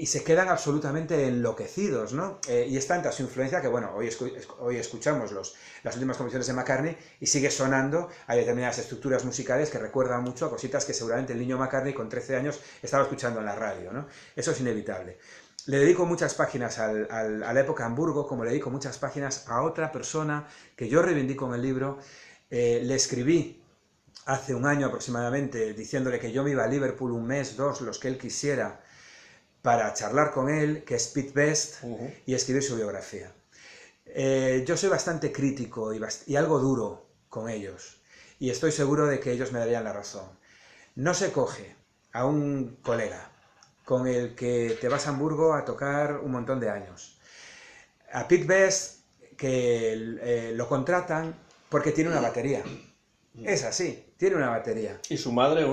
y se quedan absolutamente enloquecidos, ¿no? Y es tanta su influencia que, bueno, hoy escuchamos las últimas composiciones de McCartney y sigue sonando. Hay determinadas estructuras musicales que recuerdan mucho a cositas que seguramente el niño McCartney con 13 años estaba escuchando en la radio, ¿no? Eso es inevitable. Le dedico muchas páginas a la época Hamburgo, como le dedico muchas páginas a otra persona que yo reivindico en el libro. Le escribí hace un año aproximadamente diciéndole que yo me iba a Liverpool un mes, dos, los que él quisiera, para charlar con él, que es Pete Best, y escribir su biografía. Yo soy bastante crítico y algo duro con ellos, y estoy seguro de que ellos me darían la razón. No se coge a un colega con el que te vas a Hamburgo a tocar un montón de años. A Pete Best, que lo contratan porque tiene una batería. Es así, tiene una batería. Y su madre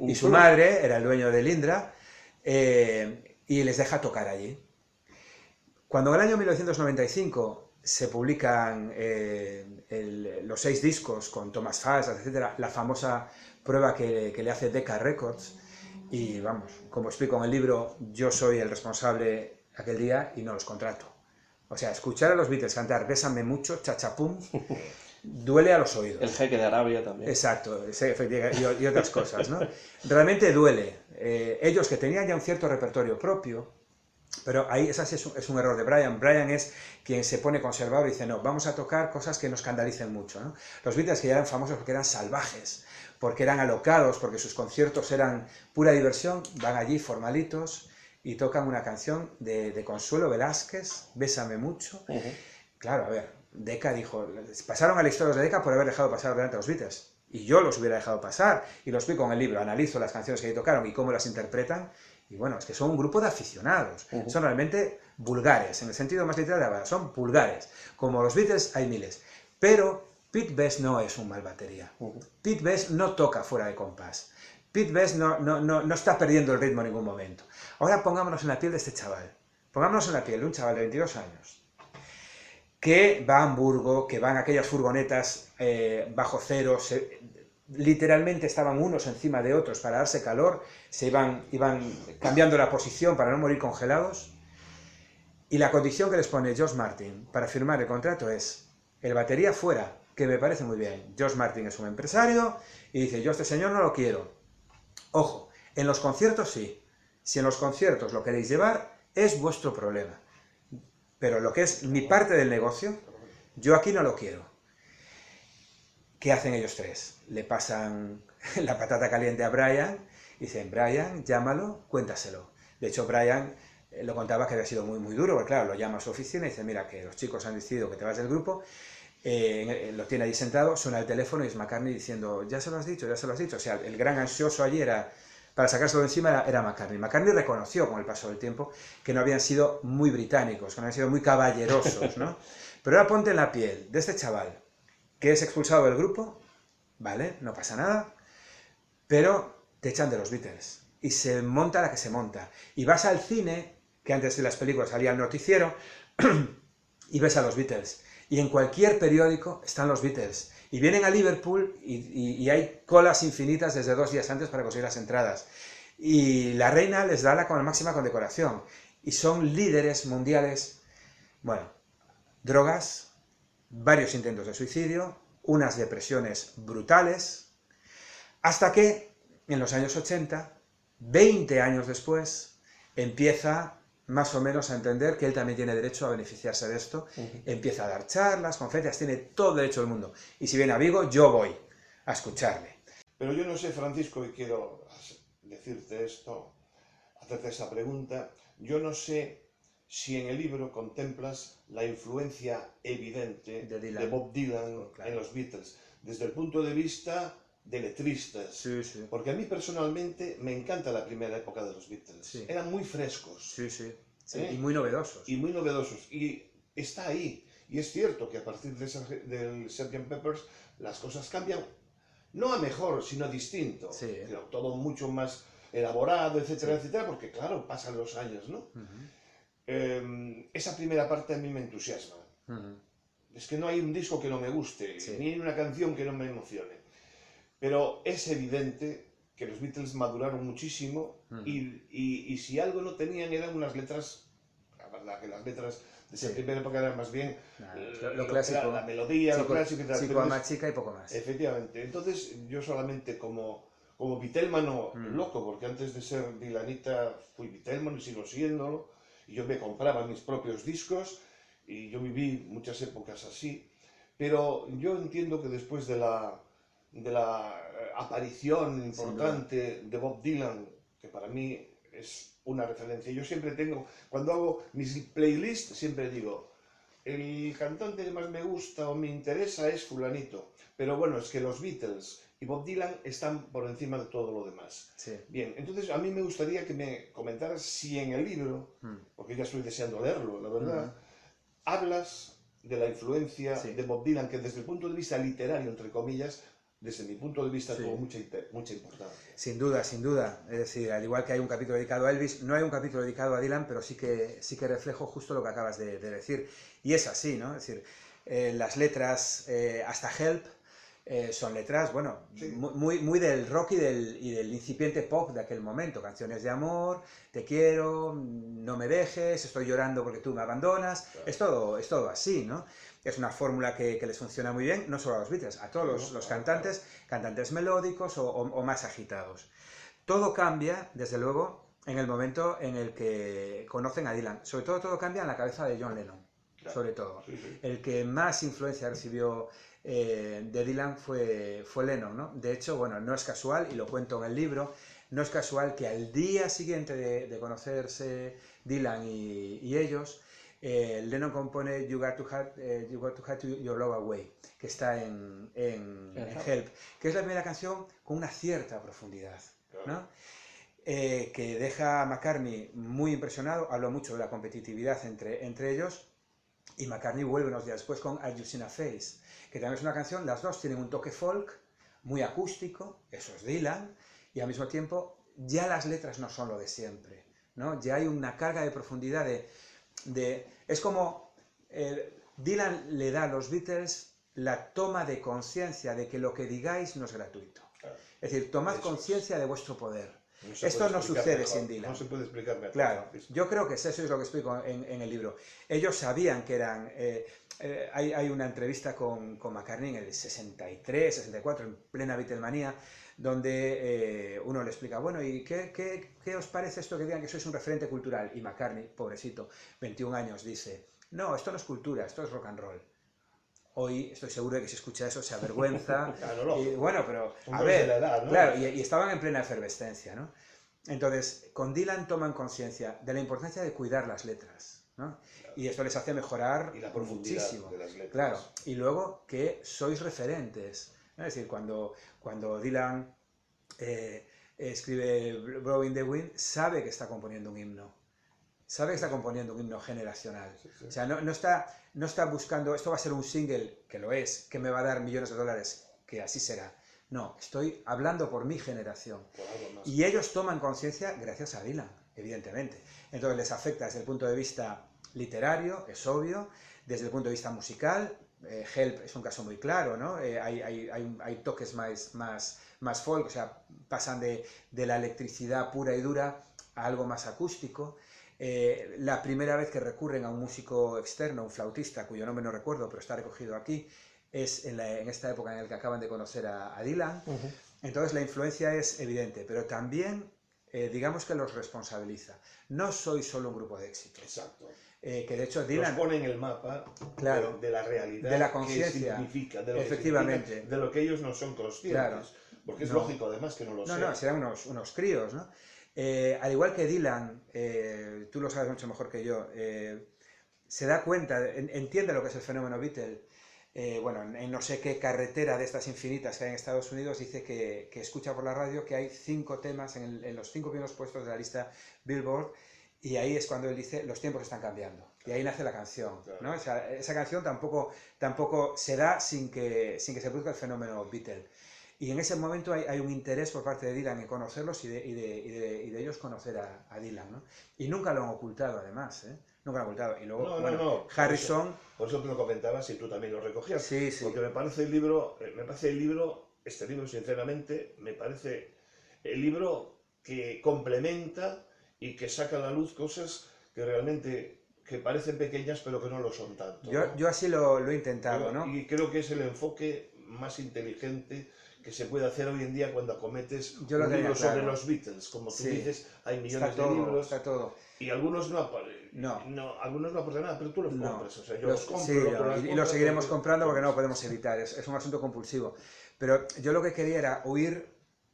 Y su madre era el dueño de Indra, y les deja tocar allí. Cuando en el año 1995 se publican los 6 discos con Thomas Fass, etc., la famosa prueba que le hace Decca Records, y vamos, como explico en el libro, yo soy el responsable aquel día y no los contrato. O sea, escuchar a los Beatles cantar Bésame mucho, chachapum, duele a los oídos. El jeque de Arabia también. Exacto, y otras cosas, ¿no? Realmente duele. Ellos que tenían ya un cierto repertorio propio, pero ahí ese sí es un error de Brian. Brian es quien se pone conservador y dice, no, vamos a tocar cosas que nos escandalicen mucho, ¿no? Los Beatles que ya eran famosos porque eran salvajes, porque eran alocados, porque sus conciertos eran pura diversión, van allí formalitos y tocan una canción de Consuelo Velázquez, Bésame mucho. Claro, a ver, Decca dijo, pasaron a la historia de Decca por haber dejado pasar delante a los Beatles, y yo los hubiera dejado pasar, y lo explico en el libro, analizo las canciones que ahí tocaron y cómo las interpretan, y bueno, es que son un grupo de aficionados, son realmente vulgares, en el sentido más literal de la palabra, son vulgares. Como los Beatles hay miles, pero Pete Best no es un mal batería. Pete Best no toca fuera de compás. Pete Best no está perdiendo el ritmo en ningún momento. Ahora pongámonos en la piel de este chaval. Pongámonos en la piel de un chaval de 22 años que va a Hamburgo, que van aquellas furgonetas bajo cero, literalmente estaban unos encima de otros para darse calor, se iban cambiando la posición para no morir congelados, y la condición que les pone George Martin para firmar el contrato es el batería fuera, que me parece muy bien. George Martin es un empresario y dice, yo a este señor no lo quiero. Ojo, en los conciertos sí, si en los conciertos lo queréis llevar, es vuestro problema. Pero lo que es mi parte del negocio, yo aquí no lo quiero. ¿Qué hacen ellos tres? Le pasan la patata caliente a Brian y dicen, Brian, llámalo, cuéntaselo. De hecho, Brian lo contaba que había sido muy, muy duro, porque claro, lo llama a su oficina y dice, mira, que los chicos han decidido que te vas del grupo, lo tiene allí sentado, suena el teléfono y es McCartney diciendo, ya se lo has dicho, ya se lo has dicho. O sea, el gran ansioso allí era, para sacárselo de encima, era McCartney. McCartney reconoció con el paso del tiempo que no habían sido muy británicos, que no habían sido muy caballerosos, ¿no? Pero ahora ponte en la piel de este chaval, que es expulsado del grupo, vale, no pasa nada, pero te echan de los Beatles, y se monta la que se monta. Y vas al cine, que antes de las películas salía el noticiero, y ves a los Beatles. Y en cualquier periódico están los Beatles. Y vienen a Liverpool y hay colas infinitas desde 2 días antes para conseguir las entradas. Y la reina les da la máxima condecoración. Y son líderes mundiales. Bueno, drogas, varios intentos de suicidio, unas depresiones brutales, hasta que en los años 80, 20 años después, empieza más o menos a entender que él también tiene derecho a beneficiarse de esto, empieza a dar charlas, conferencias, tiene todo el derecho del mundo. Y si viene a Vigo, yo voy a escucharle. Pero yo no sé, Francisco, y quiero decirte esto, hacerte esta pregunta, yo no sé si en el libro contemplas la influencia evidente de Bob Dylan en los Beatles, desde el punto de vista de letristas, Sí. porque a mí personalmente me encanta la primera época de los Beatles, sí. Eran muy frescos. Sí. Y muy novedosos. Y muy novedosos, y está ahí, y es cierto que a partir del Sgt. Pepper's las cosas cambian, no a mejor, sino a distinto, pero todo mucho más elaborado, etcétera, etcétera, porque claro, pasan los años, ¿no? Esa primera parte a mí me entusiasma. Es que no hay un disco que no me guste, ni hay una canción que no me emocione. Pero es evidente que los Beatles maduraron muchísimo y si algo no tenían eran unas letras, la verdad que las letras de esa primera época eran más bien lo clásico, la melodía, lo clásico y tal. Chico ama chica y poco más. Efectivamente. Entonces yo solamente como Beatlemano loco, porque antes de ser Dylanita fui Beatlemano y sigo siéndolo, y yo me compraba mis propios discos y yo viví muchas épocas así, pero yo entiendo que después de la aparición importante de Bob Dylan, que para mí es una referencia, yo siempre tengo, cuando hago mis playlists, siempre digo, el cantante que más me gusta o me interesa es fulanito, pero bueno, es que los Beatles y Bob Dylan están por encima de todo lo demás. Sí. Bien, entonces a mí me gustaría que me comentaras si en el libro, porque ya estoy deseando leerlo, la verdad, hablas de la influencia de Bob Dylan, que desde el punto de vista literario, entre comillas, desde mi punto de vista tuvo mucha importancia. Sin duda, sin duda. Es decir, al igual que hay un capítulo dedicado a Elvis, no hay un capítulo dedicado a Dylan, pero sí que reflejo justo lo que acabas de decir. Y es así, ¿no? Es decir, las letras, hasta Help, son letras, bueno, muy del rock y del incipiente pop de aquel momento. Canciones de amor, te quiero, no me dejes, estoy llorando porque tú me abandonas. Claro. Es todo así, ¿no? Es una fórmula que les funciona muy bien, no solo a los Beatles, a todos los cantantes melódicos o más agitados. Todo cambia, desde luego, en el momento en el que conocen a Dylan. Sobre todo cambia en la cabeza de John Lennon, sobre todo. El que más influencia recibió de Dylan fue Lennon, ¿no? De hecho, bueno, no es casual, y lo cuento en el libro, no es casual que al día siguiente de conocerse Dylan y ellos, Lennon compone You Got to Hide Your Love Away, que está en Help, que es la primera canción con una cierta profundidad, ¿no? Que deja a McCartney muy impresionado. Habló mucho de la competitividad entre ellos, y McCartney vuelve unos días después con Are You Seen a Face, que también es una canción, las dos tienen un toque folk, muy acústico, eso es Dylan, y al mismo tiempo ya las letras no son lo de siempre, ¿no? Ya hay una carga de profundidad es como Dylan le da a los Beatles la toma de conciencia de que lo que digáis no es gratuito. Claro. Es decir, tomad conciencia de vuestro poder. Esto no sucede sin Dylan. No se puede explicar mejor. Claro, yo creo que eso es lo que explico en el libro. Ellos sabían que eran... hay una entrevista con McCartney en el 63, 64, en plena Beatlemanía, donde uno le explica, bueno, ¿y qué os parece esto que digan que sois un referente cultural? Y McCartney, pobrecito, 21 años, dice, no, esto no es cultura, esto es rock and roll. Hoy estoy seguro de que si escucha eso se avergüenza. Claro, y, bueno, pero a ver, ver, la edad, ¿no? Claro, y estaban en plena efervescencia, ¿no? Entonces, con Dylan toman conciencia de la importancia de cuidar las letras, ¿no? Claro. Y esto les hace mejorar y la profundidad muchísimo. De las letras. Claro, y luego que sois referentes, ¿no? Es decir, cuando Dylan escribe Blowing the Wind, sabe que está componiendo un himno. Sabe que está componiendo un himno generacional. Sí. O sea, no está buscando, esto va a ser un single, que lo es, que me va a dar millones de dólares, que así será. No, estoy hablando por mi generación. Y ellos toman conciencia gracias a Dylan, evidentemente. Entonces les afecta desde el punto de vista literario, es obvio, desde el punto de vista musical, Help es un caso muy claro, ¿no? Hay toques más folk, o sea, pasan de la electricidad pura y dura a algo más acústico. La primera vez que recurren a un músico externo, un flautista, cuyo nombre no recuerdo, pero está recogido aquí, es en esta época en la que acaban de conocer a Dylan. Entonces la influencia es evidente, pero también digamos que los responsabiliza. No soy solo un grupo de éxito. Exacto. Que de hecho Dylan... Nos pone en el mapa, claro, de la realidad, de la conciencia, significa, de lo efectivamente, que significa, de lo que ellos no son conscientes. Claro. Porque es lógico además que no lo sean. No, serán unos críos, ¿no? Al igual que Dylan, tú lo sabes mucho mejor que yo, se da cuenta, entiende lo que es el fenómeno Beatle. Bueno, en no sé qué carretera de estas infinitas que hay en Estados Unidos, dice que escucha por la radio que hay 5 temas en los 5 primeros puestos de la lista Billboard, y ahí es cuando él dice, los tiempos están cambiando. Y ahí nace la canción, ¿no? O sea, esa canción tampoco se da sin que se produzca el fenómeno Beatle. Y en ese momento hay un interés por parte de Dylan en conocerlos y de ellos conocer a Dylan, ¿no? Y nunca lo han ocultado, además, ¿eh? Nunca lo han ocultado. Y luego, Harrison... Por eso te lo comentabas y tú también lo recogías. Sí. Porque me parece este libro, sinceramente, me parece el libro que complementa y que saca a la luz cosas que realmente que parecen pequeñas pero que no lo son tanto, ¿no? Yo así lo he intentado, ¿no? Y creo que es el enfoque más inteligente que se puede hacer hoy en día cuando acometes Yo lo un tenía libro sobre claro. los Beatles. Como tú Sí. dices, hay Está millones de todo, libros está todo. y algunos no, No. algunos no aportan nada, pero tú los No, compras. O sea, yo los compro, sí, el otro los y lo compra, seguiremos porque- comprando porque no lo podemos evitar, es un asunto compulsivo. Pero yo lo que quería era huir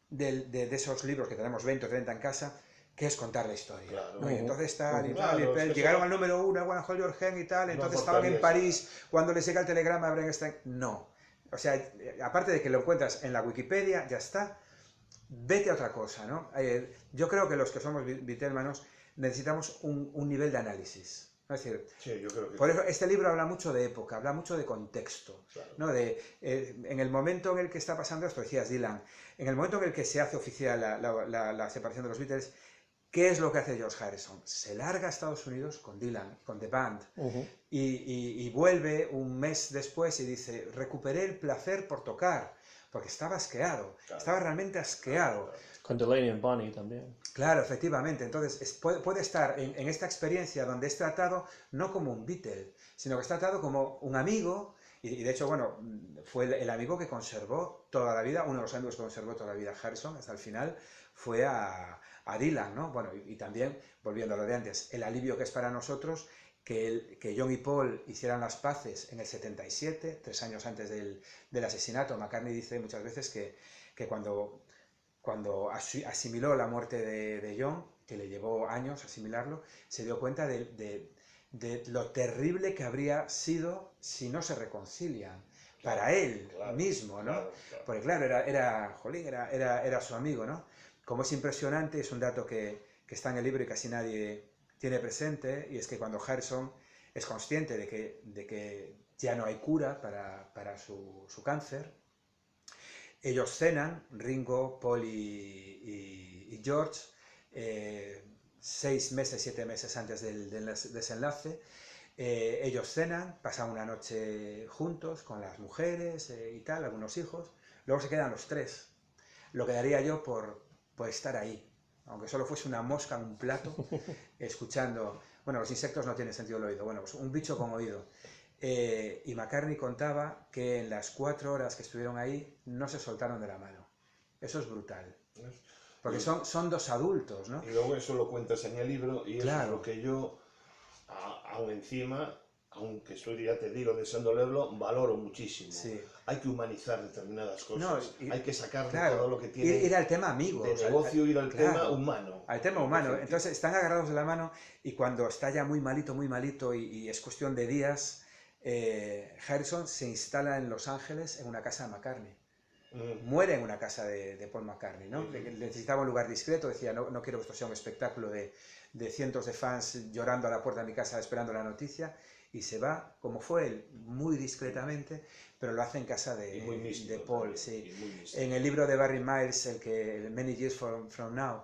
de esos libros que tenemos 20 o 30 en casa, que es contar la historia. Claro. ¿no? Y entonces tal, y Claro, tal, y es que llegaron eso- al número 1, bueno, Hollywood Gen y tal, No entonces estaban en aportarías París, cuando les llega el telegrama a Bernstein. No. O sea, aparte de que lo encuentras en la Wikipedia, ya está, vete a otra cosa, ¿no? Yo creo que los que somos Beatlemanos necesitamos un nivel de análisis. Es decir, Sí, yo creo que por eso este libro habla mucho de época, habla mucho de contexto, claro. ¿no? En el momento en el que está pasando esto, decías Dylan, en el momento en el que se hace oficial la separación de los Beatles, ¿qué es lo que hace George Harrison? Se larga a Estados Unidos con Dylan, con The Band, y vuelve un mes después y dice, recuperé el placer por tocar, porque estaba asqueado, Claro. estaba realmente asqueado. Claro. Con Delaney and Bonnie también. Claro, efectivamente. Entonces, puede estar en esta experiencia donde es tratado no como un Beatle, sino que es tratado como un amigo, y de hecho, bueno, fue el amigo que conservó toda la vida, uno de los amigos que conservó toda la vida Harrison, hasta el final, fue a Dylan, ¿no? Bueno, y también, volviendo a lo de antes, el alivio que es para nosotros que John y Paul hicieran las paces en el 77, 3 años antes del asesinato. McCartney dice muchas veces que cuando asimiló la muerte de John, que le llevó años asimilarlo, se dio cuenta de lo terrible que habría sido si no se reconcilian. Claro, para él claro, mismo, ¿no? claro. Porque claro, era su amigo, ¿no? Como es impresionante, es un dato que está en el libro y casi nadie tiene presente, y es que cuando Harrison es consciente de que ya no hay cura para su cáncer, ellos cenan, Ringo, Paul y George, 6 meses, 7 meses antes del desenlace. Ellos cenan, pasan una noche juntos con las mujeres y tal, algunos hijos. Luego se quedan los 3. Lo que daría yo por estar ahí, aunque solo fuese una mosca en un plato, escuchando. Bueno, los insectos no tienen sentido del oído, bueno, pues un bicho con oído. Y McCartney contaba que en las 4 horas que estuvieron ahí no se soltaron de la mano. Eso es brutal. Porque son 2 adultos, ¿no? Y luego eso lo cuentas en el libro y eso Claro. es lo que yo, aún encima, aunque estoy, ya te digo, deseando leerlo, valoro muchísimo. Sí. Hay que humanizar determinadas cosas, No, hay que sacarle claro, todo lo que tiene ir al tema amigo, de o sea, negocio, ir al claro, tema humano. al tema humano. Entonces están agarrados de la mano y cuando está ya muy malito y es cuestión de días, Harrison se instala en Los Ángeles en una casa de McCartney. Muere en una casa de Paul McCartney, ¿no? Necesitaba un lugar discreto, decía, no quiero que esto sea un espectáculo de cientos de fans llorando a la puerta de mi casa esperando la noticia, y se va, como fue él, muy discretamente, pero lo hace en casa de Paul. Sí. En el libro de Barry Miles, el Many Years from Now,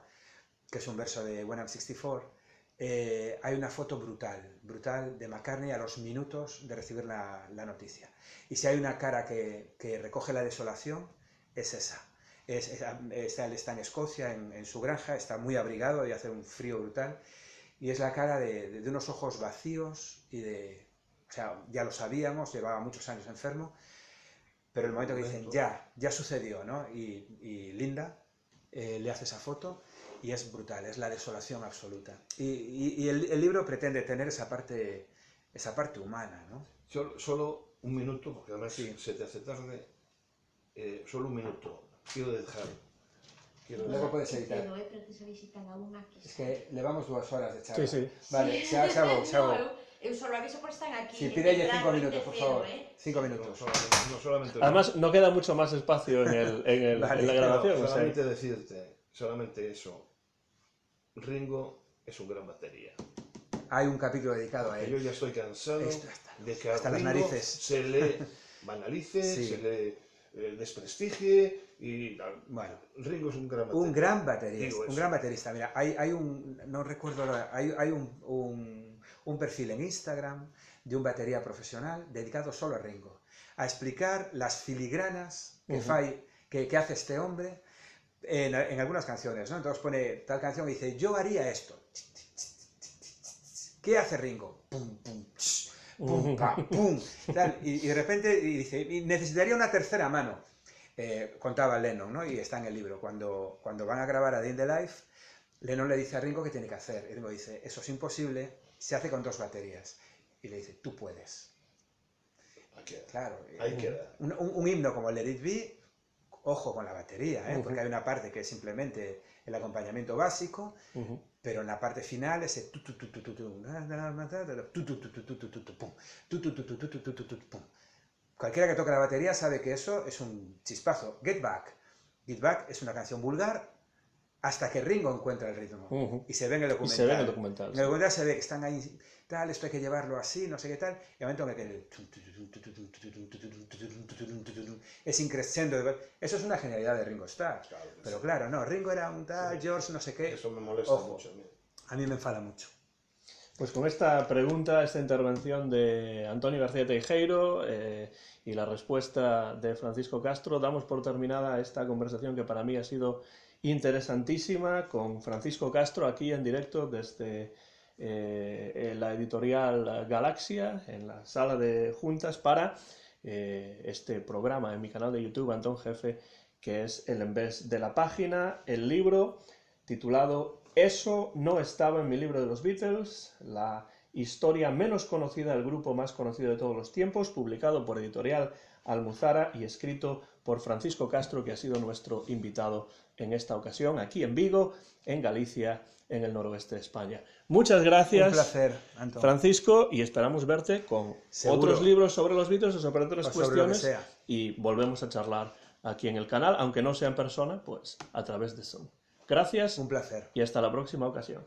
que es un verso de When I'm 64, hay una foto brutal de McCartney a los minutos de recibir la noticia. Y si hay una cara que recoge la desolación, es esa. Él está en Escocia, en su granja, está muy abrigado y hace un frío brutal. Y es la cara de unos ojos vacíos y o sea, ya lo sabíamos, llevaba muchos años enfermo, pero el momento que dicen, ya sucedió, ¿no? Y Linda le hace esa foto y es brutal, es la desolación absoluta. Y el libro pretende tener esa parte humana, ¿no? Solo un minuto, porque además Sí. se te hace tarde, solo un minuto. Quiero dejar... Luego puedes editar. Es que levamos 2 horas de charla. Sí. Vale, se acabó. Eu solo aviso por estar aquí. Sí, pídele 5 minutos, por favor. 5 minutos. No solamente... Además, no queda mucho más espacio en Vale, la grabación. No, o sea, solamente decirte, solamente eso. Ringo es un gran batería. Hay un capítulo dedicado a Que él. yo ya estoy cansado de que a hasta las Ringo narices. se le banalice, Sí. se le desprestigie y... Bueno, Ringo es un gran baterista. un gran baterista. Digo Un eso. gran baterista. Mira, hay un... No recuerdo ahora. Hay un perfil en Instagram de un batería profesional dedicado solo a Ringo. A explicar las filigranas que hace este hombre. en algunas canciones, ¿no? Entonces pone tal canción y dice, yo haría esto. ¿Qué hace Ringo? Pum, pum, pum, pam, pum. Tal, y de repente dice, necesitaría una tercera mano. Contaba Lennon, ¿no? Y está en el libro. Cuando van a grabar a Day in the Life, Lennon le dice a Ringo qué tiene que hacer. Y Ringo dice, eso es imposible, se hace con 2 baterías. Y le dice, tú puedes. Claro, Ahí queda. Un himno como el Let It Be, ojo con la batería, porque hay una parte que es simplemente el acompañamiento básico, pero en la parte final ese cualquiera que toque la batería sabe que eso es un chispazo. Get Back. Get Back es una canción vulgar hasta que Ringo encuentra el ritmo. Y se ve en el documental. Y se ve en el documental. En el documental se ve que están ahí, tal, esto hay que llevarlo así, no sé qué tal. Y el momento en que es increscendo. Eso es una genialidad de Ringo Starr. Claro, Pero claro, no, Ringo era un tal, George no sé qué. Eso me molesta mucho a mí. A mí me enfada mucho. Pues con esta pregunta, esta intervención de Antonio García Teijeiro y la respuesta de Francisco Castro, damos por terminada esta conversación que para mí ha sido interesantísima con Francisco Castro aquí en directo desde la editorial Galaxia, en la sala de juntas para este programa en mi canal de YouTube, Antón Jefe, que es el envés de la página, el libro titulado Eso no estaba en mi libro de los Beatles, la historia menos conocida del grupo más conocido de todos los tiempos, publicado por Editorial Almuzara y escrito por Francisco Castro, que ha sido nuestro invitado en esta ocasión, aquí en Vigo, en Galicia, en el noroeste de España. Muchas gracias, un placer, Antón. Francisco, y esperamos verte con otros libros sobre los Beatles o sobre otras cuestiones, y volvemos a charlar aquí en el canal, aunque no sea en persona, pues a través de Zoom. Gracias. Un placer. Y hasta la próxima ocasión.